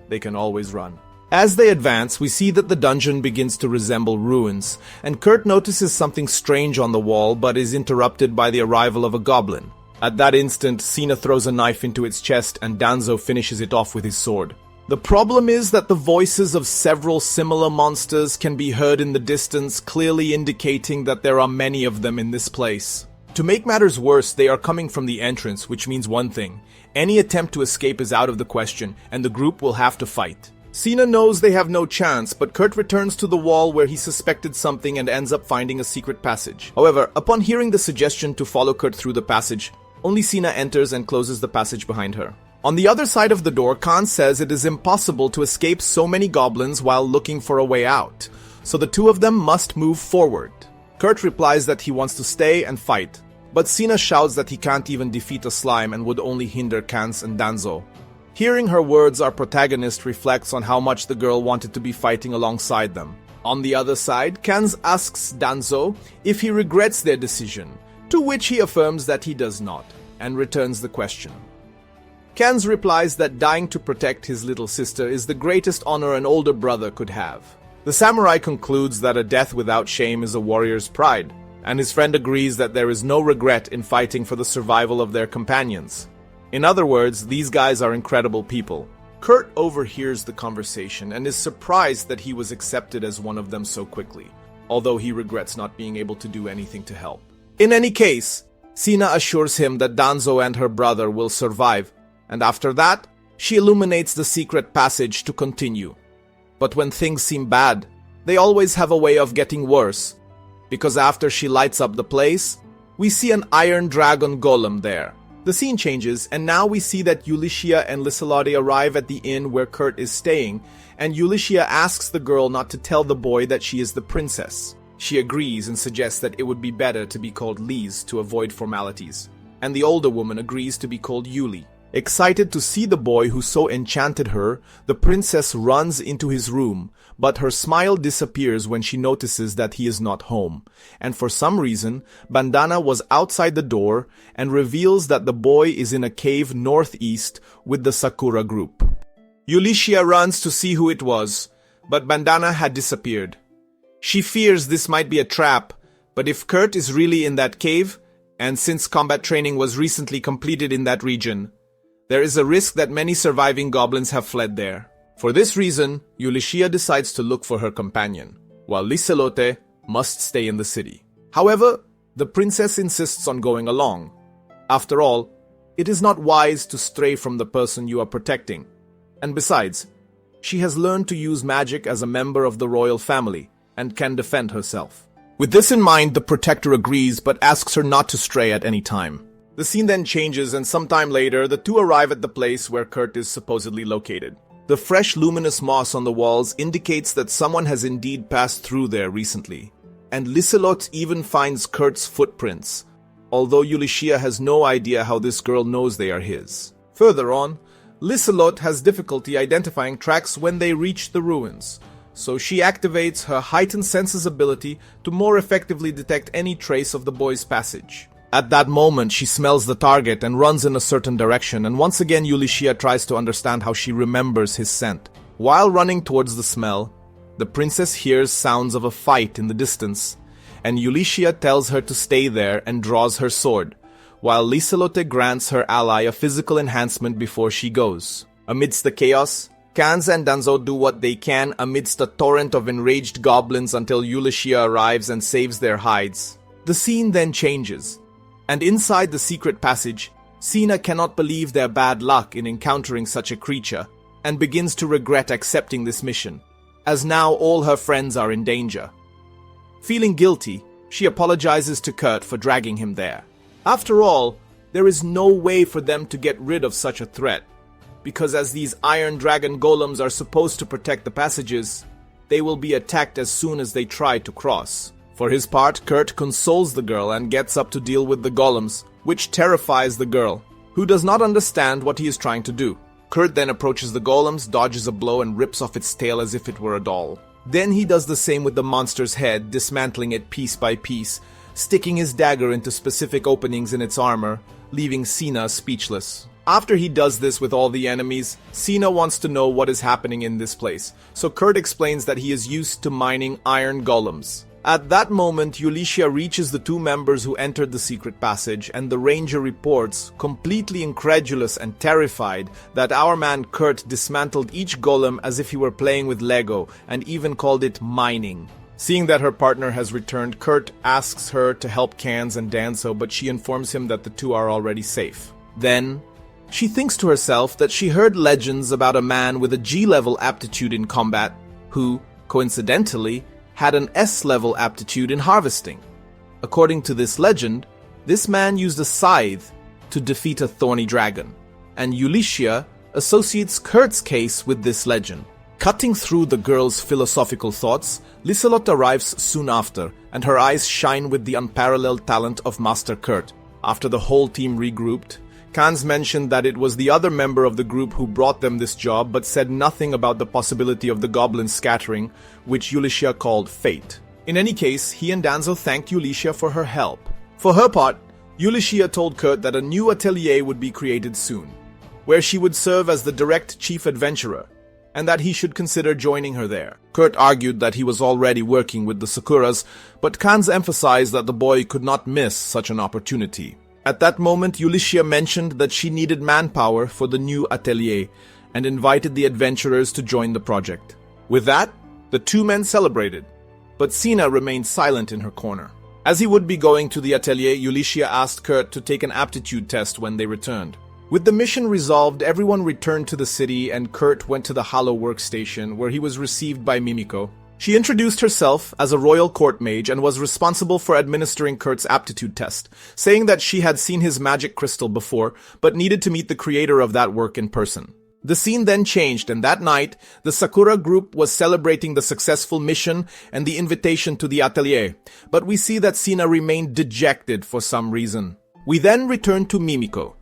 they can always run. As they advance, we see that the dungeon begins to resemble ruins, and Kurt notices something strange on the wall but is interrupted by the arrival of a goblin. At that instant, Sina throws a knife into its chest and Danzo finishes it off with his sword. The problem is that the voices of several similar monsters can be heard in the distance, clearly indicating that there are many of them in this place. To make matters worse, they are coming from the entrance, which means one thing. Any attempt to escape is out of the question, and the group will have to fight. Sina knows they have no chance, but Kurt returns to the wall where he suspected something and ends up finding a secret passage. However, upon hearing the suggestion to follow Kurt through the passage, only Sina enters and closes the passage behind her. On the other side of the door, Khan says it is impossible to escape so many goblins while looking for a way out, so the two of them must move forward. Kurt replies that he wants to stay and fight, but Sina shouts that he can't even defeat a slime and would only hinder Kanz and Danzo. Hearing her words, our protagonist reflects on how much the girl wanted to be fighting alongside them. On the other side, Kanz asks Danzo if he regrets their decision, to which he affirms that he does not, and returns the question. Kanz replies that dying to protect his little sister is the greatest honor an older brother could have. The samurai concludes that a death without shame is a warrior's pride, and his friend agrees that there is no regret in fighting for the survival of their companions. In other words, these guys are incredible people. Kurt overhears the conversation and is surprised that he was accepted as one of them so quickly, although he regrets not being able to do anything to help. In any case, Sina assures him that Danzo and her brother will survive, and after that, she illuminates the secret passage to continue. But when things seem bad, they always have a way of getting worse, because after she lights up the place, we see an iron dragon golem there. The scene changes, and now we see that Ulyssia and Liselotte arrive at the inn where Kurt is staying, and Ulyssia asks the girl not to tell the boy that she is the princess. She agrees and suggests that it would be better to be called Lise to avoid formalities, and the older woman agrees to be called Yuli. Excited to see the boy who so enchanted her, the princess runs into his room, but her smile disappears when she notices that he is not home, and for some reason, Bandana was outside the door and reveals that the boy is in a cave northeast with the Sakura group. Ulyssia runs to see who it was, but Bandana had disappeared. She fears this might be a trap, but if Kurt is really in that cave, and since combat training was recently completed in that region, there is a risk that many surviving goblins have fled there. For this reason, Ulyssia decides to look for her companion, while Liselotte must stay in the city. However, the princess insists on going along. After all, it is not wise to stray from the person you are protecting. And besides, she has learned to use magic as a member of the royal family and can defend herself. With this in mind, the protector agrees but asks her not to stray at any time. The scene then changes, and sometime later, the two arrive at the place where Kurt is supposedly located. The fresh luminous moss on the walls indicates that someone has indeed passed through there recently, and Liselotte even finds Kurt's footprints, although Ulyssia has no idea how this girl knows they are his. Further on, Liselotte has difficulty identifying tracks when they reach the ruins, so she activates her heightened senses ability to more effectively detect any trace of the boy's passage. At that moment, she smells the target and runs in a certain direction, and once again Ulyssia tries to understand how she remembers his scent. While running towards the smell, the princess hears sounds of a fight in the distance, and Ulyssia tells her to stay there and draws her sword, while Liselotte grants her ally a physical enhancement before she goes. Amidst the chaos, Kanz and Danzo do what they can amidst a torrent of enraged goblins until Ulyssia arrives and saves their hides. The scene then changes, and inside the secret passage, Sina cannot believe their bad luck in encountering such a creature, and begins to regret accepting this mission, as now all her friends are in danger. Feeling guilty, she apologizes to Kurt for dragging him there. After all, there is no way for them to get rid of such a threat, because as these iron dragon golems are supposed to protect the passages, they will be attacked as soon as they try to cross. For his part, Kurt consoles the girl and gets up to deal with the golems, which terrifies the girl, who does not understand what he is trying to do. Kurt then approaches the golems, dodges a blow, and rips off its tail as if it were a doll. Then he does the same with the monster's head, dismantling it piece by piece, sticking his dagger into specific openings in its armor, leaving Sina speechless. After he does this with all the enemies, Sina wants to know what is happening in this place, so Kurt explains that he is used to mining iron golems. At that moment, Ulysses reaches the two members who entered the secret passage, and the ranger reports, completely incredulous and terrified, that our man Kurt dismantled each golem as if he were playing with Lego, and even called it mining. Seeing that her partner has returned, Kurt asks her to help Kanz and Danzo, but she informs him that the two are already safe. Then, she thinks to herself that she heard legends about a man with a G-level aptitude in combat, who, coincidentally, had an S-level aptitude in harvesting. According to this legend, this man used a scythe to defeat a thorny dragon, and Ulysses associates Kurt's case with this legend. Cutting through the girl's philosophical thoughts, Liselot arrives soon after, and her eyes shine with the unparalleled talent of Master Kurt. After the whole team regrouped, Kanz mentioned that it was the other member of the group who brought them this job, but said nothing about the possibility of the goblins scattering, which Ulysses called fate. In any case, he and Danzo thanked Ulysses for her help. For her part, Ulysses told Kurt that a new atelier would be created soon, where she would serve as the direct chief adventurer, and that he should consider joining her there. Kurt argued that he was already working with the Sakuras, but Kanz emphasized that the boy could not miss such an opportunity. At that moment, Ulysses mentioned that she needed manpower for the new atelier and invited the adventurers to join the project. With that, the two men celebrated, but Sina remained silent in her corner. As he would be going to the atelier, Ulysses asked Kurt to take an aptitude test when they returned. With the mission resolved, everyone returned to the city and Kurt went to the Hollow workstation where he was received by Mimiko. She introduced herself as a royal court mage and was responsible for administering Kurt's aptitude test, saying that she had seen his magic crystal before, but needed to meet the creator of that work in person. The scene then changed, and that night, the Sakura group was celebrating the successful mission and the invitation to the atelier, but we see that Sina remained dejected for some reason. We then returned to Mimiko,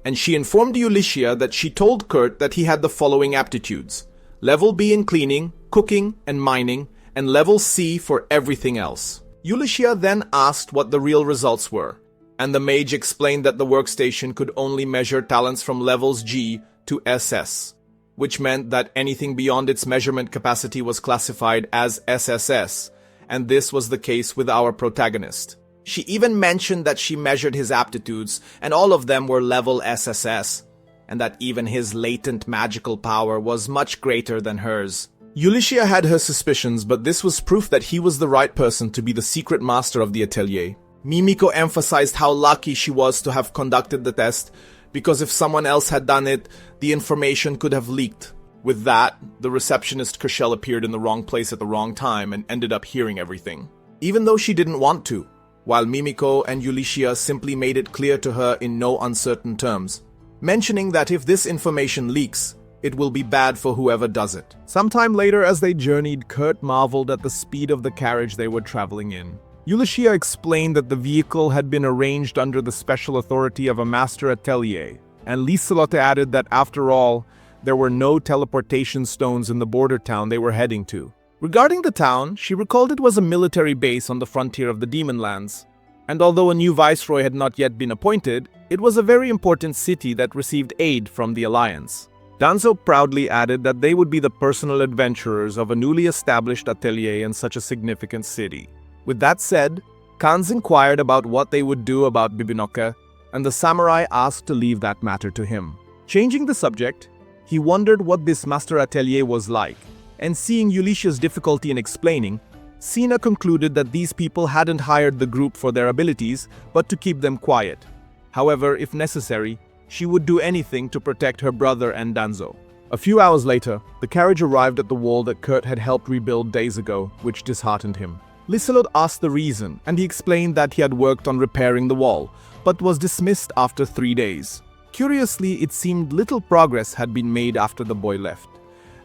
and she informed Ulysses that she told Kurt that he had the following aptitudes: Level B in cleaning, cooking, and mining, and level C for everything else. Ulysses then asked what the real results were, and the mage explained that the workstation could only measure talents from levels G to SS, which meant that anything beyond its measurement capacity was classified as SSS, and this was the case with our protagonist. She even mentioned that she measured his aptitudes, and all of them were level SSS, and that even his latent magical power was much greater than hers. Ulysses had her suspicions, but this was proof that he was the right person to be the secret master of the atelier. Mimiko emphasized how lucky she was to have conducted the test, because if someone else had done it, the information could have leaked. With that, the receptionist Kershel appeared in the wrong place at the wrong time and ended up hearing everything, even though she didn't want to, while Mimiko and Ulysses simply made it clear to her in no uncertain terms, mentioning that if this information leaks, it will be bad for whoever does it. Sometime later, as they journeyed, Kurt marveled at the speed of the carriage they were traveling in. Ulysses explained that the vehicle had been arranged under the special authority of a master atelier, and Liselotte added that after all, there were no teleportation stones in the border town they were heading to. Regarding the town, she recalled it was a military base on the frontier of the Demonlands, and although a new viceroy had not yet been appointed, it was a very important city that received aid from the Alliance. Danzo proudly added that they would be the personal adventurers of a newly established atelier in such a significant city. With that said, Kanz inquired about what they would do about Bibinoke, and the samurai asked to leave that matter to him. Changing the subject, he wondered what this master atelier was like, and seeing Ulysses' difficulty in explaining, Sina concluded that these people hadn't hired the group for their abilities, but to keep them quiet. However, if necessary, she would do anything to protect her brother and Danzo. A few hours later, the carriage arrived at the wall that Kurt had helped rebuild days ago, which disheartened him. Liselot asked the reason, and he explained that he had worked on repairing the wall, but was dismissed after 3 days. Curiously, it seemed little progress had been made after the boy left,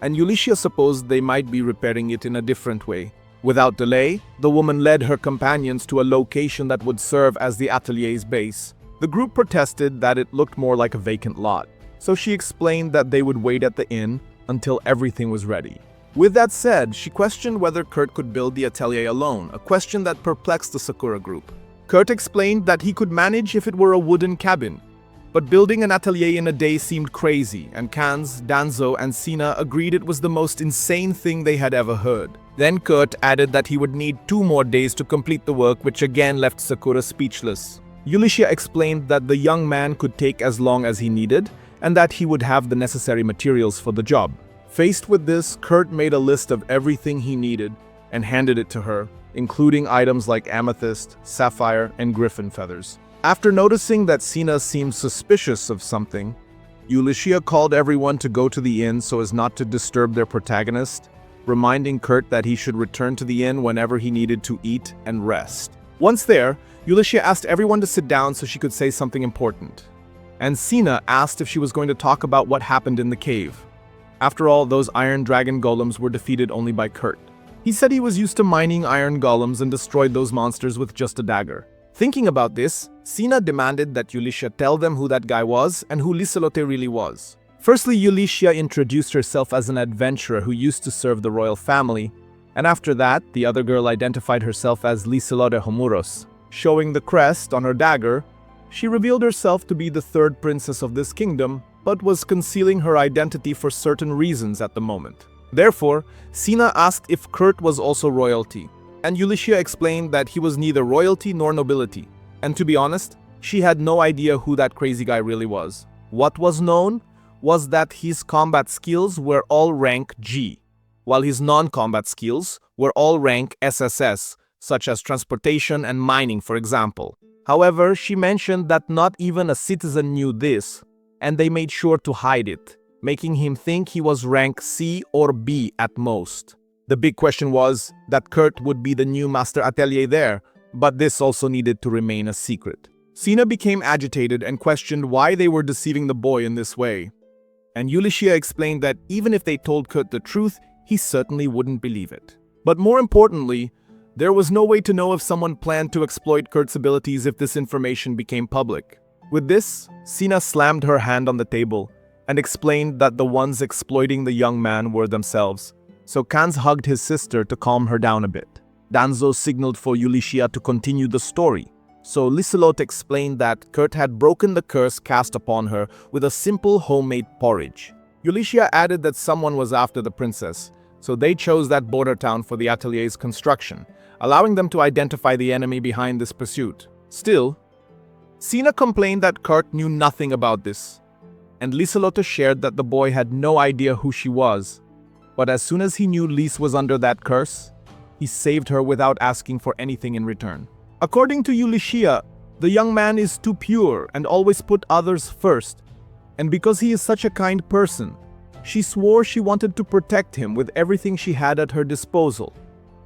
and Ulysses supposed they might be repairing it in a different way. Without delay, the woman led her companions to a location that would serve as the atelier's base. The group protested that it looked more like a vacant lot, so she explained that they would wait at the inn until everything was ready. With that said, she questioned whether Kurt could build the atelier alone, a question that perplexed the Sakura group. Kurt explained that he could manage if it were a wooden cabin, but building an atelier in a day seemed crazy, and Kanz, Danzo, and Sina agreed it was the most insane thing they had ever heard. Then Kurt added that he would need 2 more days to complete the work, which again left Sakura speechless. Ulysses explained that the young man could take as long as he needed, and that he would have the necessary materials for the job. Faced with this, Kurt made a list of everything he needed and handed it to her, including items like amethyst, sapphire, and griffin feathers. After noticing that Sina seemed suspicious of something, Ulysses called everyone to go to the inn so as not to disturb their protagonist, reminding Kurt that he should return to the inn whenever he needed to eat and rest. Once there, Ulysses asked everyone to sit down so she could say something important, and Sina asked if she was going to talk about what happened in the cave. After all, those iron dragon golems were defeated only by Kurt. He said he was used to mining iron golems and destroyed those monsters with just a dagger. Thinking about this, Sina demanded that Ulysses tell them who that guy was and who Liselotte really was. Firstly, Ulysses introduced herself as an adventurer who used to serve the royal family, and after that, the other girl identified herself as Liselotte Homuros. Showing the crest on her dagger, she revealed herself to be the 3rd princess of this kingdom, but was concealing her identity for certain reasons at the moment. Therefore, Sina asked if Kurt was also royalty, and Ulysses explained that he was neither royalty nor nobility. And to be honest, she had no idea who that crazy guy really was. What was known was that his combat skills were all rank G, while his non-combat skills were all rank SSS, such as transportation and mining, for example. However, she mentioned that not even a citizen knew this, and they made sure to hide it, making him think he was rank C or B at most. The big question was that Kurt would be the new master atelier there, but this also needed to remain a secret. Sina became agitated and questioned why they were deceiving the boy in this way. And Ulysses explained that even if they told Kurt the truth, he certainly wouldn't believe it. But more importantly, there was no way to know if someone planned to exploit Kurt's abilities if this information became public. With this, Sina slammed her hand on the table and explained that the ones exploiting the young man were themselves. So Kanz hugged his sister to calm her down a bit. Danzo signaled for Ulysses to continue the story. So Liselot explained that Kurt had broken the curse cast upon her with a simple homemade porridge. Ulysses added that someone was after the princess, so they chose that border town for the atelier's construction, allowing them to identify the enemy behind this pursuit. Still, Sina complained that Kurt knew nothing about this, and Liselotte shared that the boy had no idea who she was. But as soon as he knew Lise was under that curse, he saved her without asking for anything in return. According to Ulysses, the young man is too pure and always put others first, and because he is such a kind person, she swore she wanted to protect him with everything she had at her disposal.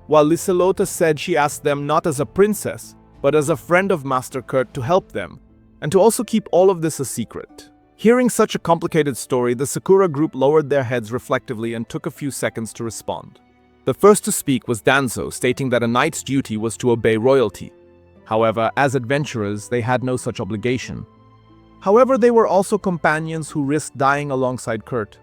While Liselotte said she asked them not as a princess, but as a friend of Master Kurt to help them, and to also keep all of this a secret. Hearing such a complicated story, the Sakura group lowered their heads reflectively and took a few seconds to respond. The first to speak was Danzo, stating that a knight's duty was to obey royalty. However, as adventurers, they had no such obligation. However, they were also companions who risked dying alongside Kurt,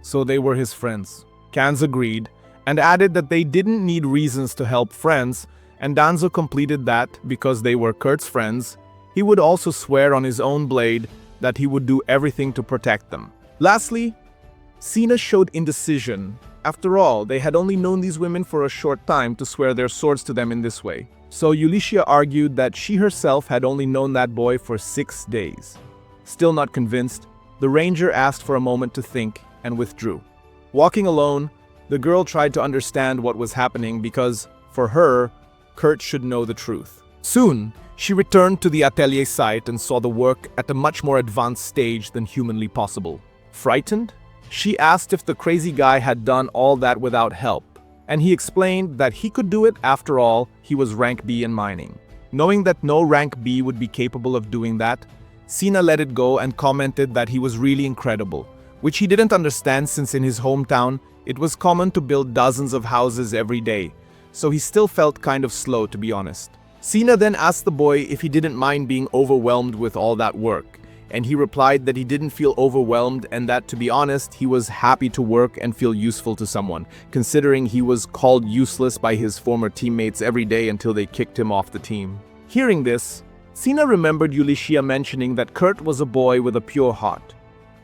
so they were his friends. Kanz agreed, and added that they didn't need reasons to help friends, and Danzo completed that, because they were Kurt's friends, he would also swear on his own blade that he would do everything to protect them. Lastly, Sina showed indecision. After all, they had only known these women for a short time to swear their swords to them in this way. So Ulysses argued that she herself had only known that boy for 6 days. Still not convinced, the ranger asked for a moment to think and withdrew. Walking alone, the girl tried to understand what was happening because, for her, Kurt should know the truth. Soon, she returned to the atelier site and saw the work at a much more advanced stage than humanly possible. Frightened, she asked if the crazy guy had done all that without help, and he explained that he could do it. After all, he was rank B in mining. Knowing that no rank B would be capable of doing that, Sina let it go and commented that he was really incredible, which he didn't understand since in his hometown, it was common to build dozens of houses every day, so he still felt kind of slow, to be honest. Sina then asked the boy if he didn't mind being overwhelmed with all that work, and he replied that he didn't feel overwhelmed and that, to be honest, he was happy to work and feel useful to someone, considering he was called useless by his former teammates every day until they kicked him off the team. Hearing this, Sina remembered Ulysses mentioning that Kurt was a boy with a pure heart,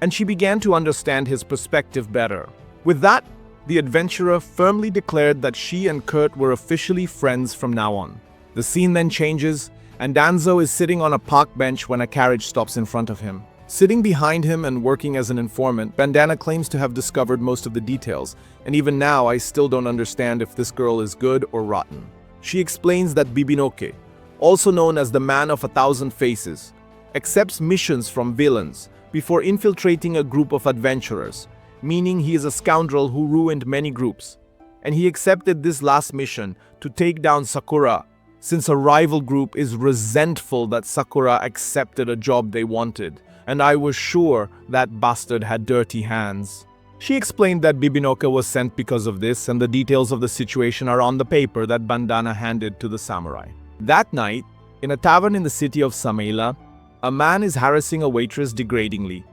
and she began to understand his perspective better. With that, the adventurer firmly declared that she and Kurt were officially friends from now on. The scene then changes, and Danzo is sitting on a park bench when a carriage stops in front of him. Sitting behind him and working as an informant, Bandana claims to have discovered most of the details, and even now I still don't understand if this girl is good or rotten. She explains that Bibinoke, also known as the Man of 1,000 Faces, accepts missions from villains before infiltrating a group of adventurers, meaning he is a scoundrel who ruined many groups. And he accepted this last mission to take down Sakura, since a rival group is resentful that Sakura accepted a job they wanted, and I was sure that bastard had dirty hands. She explained that Bibinoka was sent because of this, and the details of the situation are on the paper that Bandana handed to the samurai. That night, in a tavern in the city of Samaila, a man is harassing a waitress degradingly,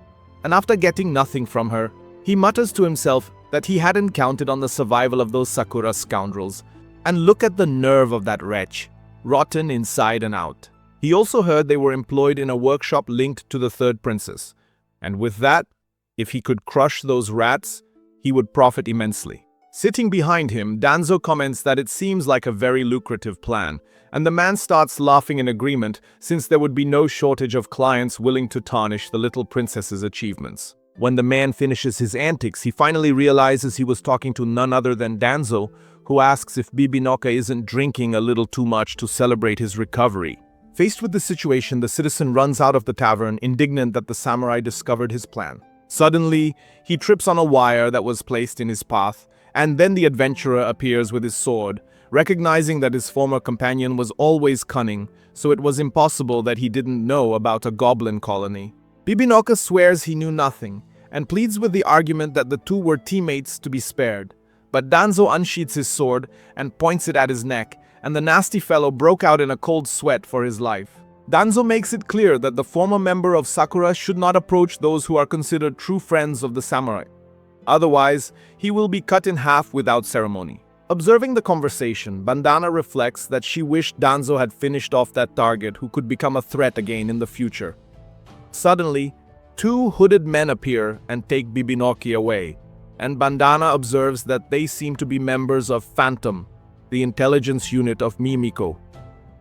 and after getting nothing from her, he mutters to himself that he hadn't counted on the survival of those Sakura scoundrels, and look at the nerve of that wretch, rotten inside and out. He also heard they were employed in a workshop linked to the third princess, and with that, if he could crush those rats, he would profit immensely. Sitting behind him, Danzo comments that it seems like a very lucrative plan, and the man starts laughing in agreement since there would be no shortage of clients willing to tarnish the little princess's achievements. When the man finishes his antics, he finally realizes he was talking to none other than Danzo, who asks if Bibinoka isn't drinking a little too much to celebrate his recovery. Faced with the situation, the citizen runs out of the tavern, indignant that the samurai discovered his plan. Suddenly, he trips on a wire that was placed in his path, and then the adventurer appears with his sword, recognizing that his former companion was always cunning, so it was impossible that he didn't know about a goblin colony. Bibinoka swears he knew nothing, and pleads with the argument that the two were teammates to be spared. But Danzo unsheaths his sword and points it at his neck, and the nasty fellow broke out in a cold sweat for his life. Danzo makes it clear that the former member of Sakura should not approach those who are considered true friends of the samurai. Otherwise, he will be cut in half without ceremony. Observing the conversation, Bandana reflects that she wished Danzo had finished off that target who could become a threat again in the future. Suddenly, two hooded men appear and take Bibinoki away, and Bandana observes that they seem to be members of Phantom, the intelligence unit of Mimiko,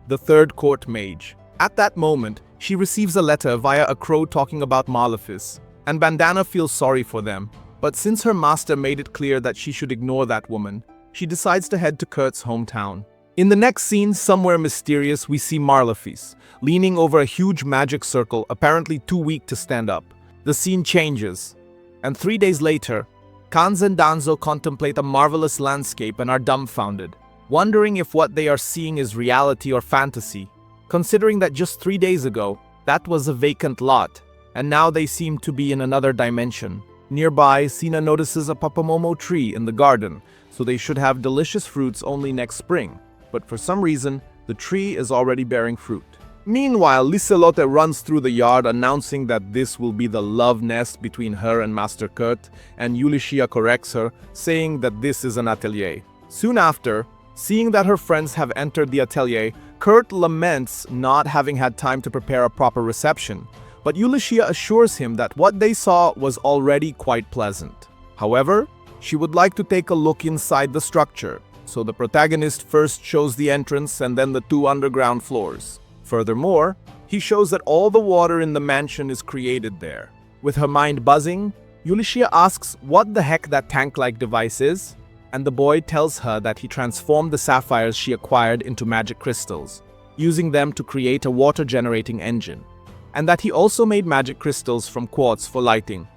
the third court mage. At that moment, she receives a letter via a crow talking about Malefice, and Bandana feels sorry for them, but since her master made it clear that she should ignore that woman, she decides to head to Kurt's hometown. In the next scene, somewhere mysterious, we see Malefice, leaning over a huge magic circle, apparently too weak to stand up. The scene changes, and 3 days later, Kanz and Danzo contemplate a marvelous landscape and are dumbfounded, wondering if what they are seeing is reality or fantasy, considering that just 3 days ago, that was a vacant lot, and now they seem to be in another dimension. Nearby, Sina notices a papamomo tree in the garden, so they should have delicious fruits only next spring, but for some reason, the tree is already bearing fruit. Meanwhile, Liselotte runs through the yard announcing that this will be the love nest between her and Master Kurt, and Ulysses corrects her, saying that this is an atelier. Soon after, seeing that her friends have entered the atelier, Kurt laments not having had time to prepare a proper reception, but Ulysses assures him that what they saw was already quite pleasant. However, she would like to take a look inside the structure, so the protagonist first shows the entrance and then the 2 underground floors. Furthermore, he shows that all the water in the mansion is created there. With her mind buzzing, Ulysses asks what the heck that tank-like device is, and the boy tells her that he transformed the sapphires she acquired into magic crystals, using them to create a water-generating engine, and that he also made magic crystals from quartz for lighting,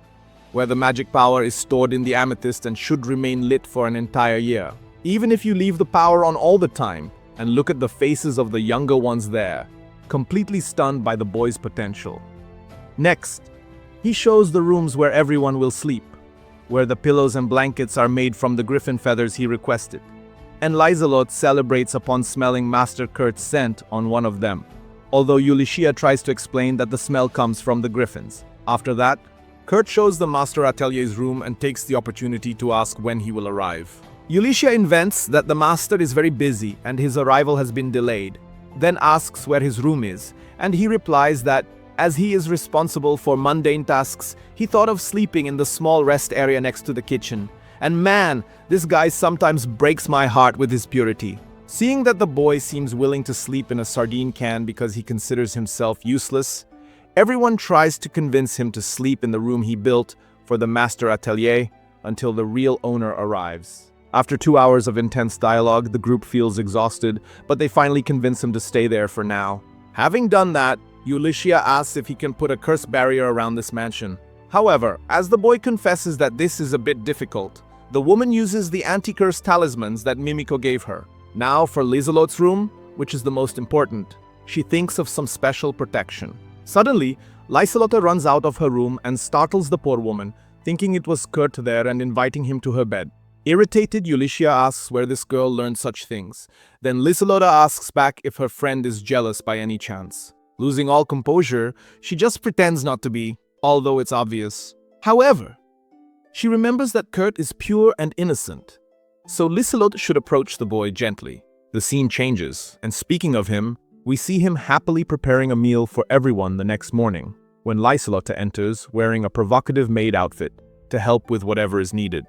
where the magic power is stored in the amethyst and should remain lit for an entire year. even if you leave the power on all the time, and look at the faces of the younger ones there, completely stunned by the boy's potential. Next, he shows the rooms where everyone will sleep, where the pillows and blankets are made from the griffin feathers he requested. And Lizelot celebrates upon smelling Master Kurt's scent on one of them, although Ulysses tries to explain that the smell comes from the griffins. After that, Kurt shows the Master Atelier's room and takes the opportunity to ask when he will arrive. Ulysses invents that the master is very busy and his arrival has been delayed, then asks where his room is, and he replies that as he is responsible for mundane tasks, he thought of sleeping in the small rest area next to the kitchen. And man, this guy sometimes breaks my heart with his purity. Seeing that the boy seems willing to sleep in a sardine can because he considers himself useless, everyone tries to convince him to sleep in the room he built for the Master Atelier until the real owner arrives. After 2 hours of intense dialogue, the group feels exhausted, but they finally convince him to stay there for now. Having done that, Ulysses asks if he can put a curse barrier around this mansion. However, as the boy confesses that this is a bit difficult, the woman uses the anti-curse talismans that Mimiko gave her. Now for Lizelot's room, which is the most important, she thinks of some special protection. Suddenly, Lizelot runs out of her room and startles the poor woman, thinking it was Kurt there and inviting him to her bed. Irritated, Ulysses asks where this girl learned such things. Then Lizelot asks back if her friend is jealous by any chance. Losing all composure, she just pretends not to be, although it's obvious. However, she remembers that Kurt is pure and innocent, so Lizelot should approach the boy gently. The scene changes, and speaking of him, we see him happily preparing a meal for everyone the next morning, when Lizelot enters wearing a provocative maid outfit to help with whatever is needed.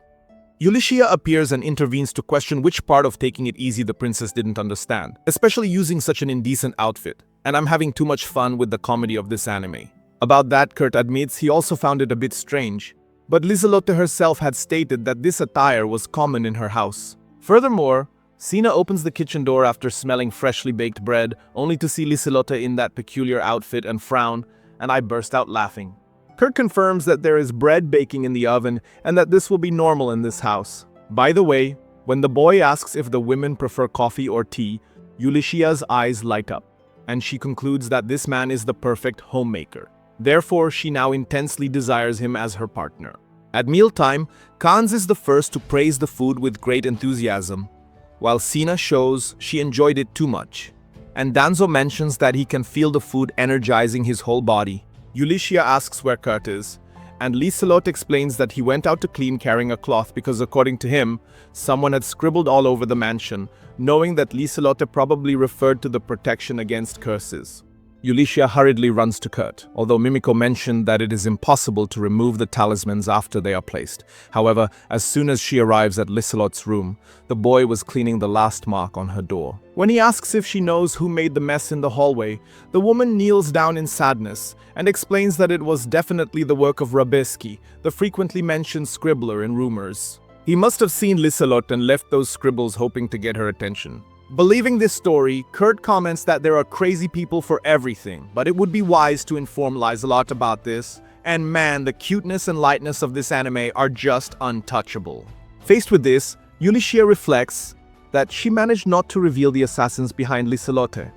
Ulysses appears and intervenes to question which part of taking it easy the princess didn't understand, especially using such an indecent outfit, and I'm having too much fun with the comedy of this anime. About that, Kurt admits he also found it a bit strange, but Lizelot herself had stated that this attire was common in her house. Furthermore, Sina opens the kitchen door after smelling freshly baked bread, only to see Lizelot in that peculiar outfit and frown, and I burst out laughing. Kurt confirms that there is bread baking in the oven and that this will be normal in this house. By the way, when the boy asks if the women prefer coffee or tea, Ulysses' eyes light up, and she concludes that this man is the perfect homemaker. Therefore, she now intensely desires him as her partner. At mealtime, Kans is the first to praise the food with great enthusiasm, while Sina shows she enjoyed it too much. And Danzo mentions that he can feel the food energizing his whole body. Ulysses asks where Kurt is, and Lizelot explains that he went out to clean carrying a cloth because according to him, someone had scribbled all over the mansion, knowing that Lizelot probably referred to the protection against curses. Ulysses hurriedly runs to Kurt, although Mimiko mentioned that it is impossible to remove the talismans after they are placed. However, as soon as she arrives at Lizelot's room, the boy was cleaning the last mark on her door. When he asks if she knows who made the mess in the hallway, the woman kneels down in sadness and explains that it was definitely the work of Rabeski, the frequently mentioned scribbler in rumors. He must have seen Lizelot and left those scribbles hoping to get her attention. Believing this story, Kurt comments that there are crazy people for everything, but it would be wise to inform Lizelot about this, and man, the cuteness and lightness of this anime are just untouchable. Faced with this, Ulysses reflects that she managed not to reveal the assassins behind Lizelot,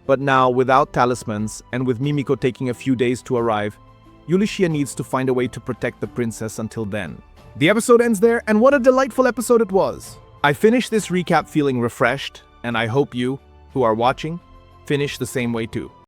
but now, without talismans, and with Mimiko taking a few days to arrive, Ulysses needs to find a way to protect the princess until then. The episode ends there, and what a delightful episode it was! I finished this recap feeling refreshed, and I hope you, who are watching, finish the same way too.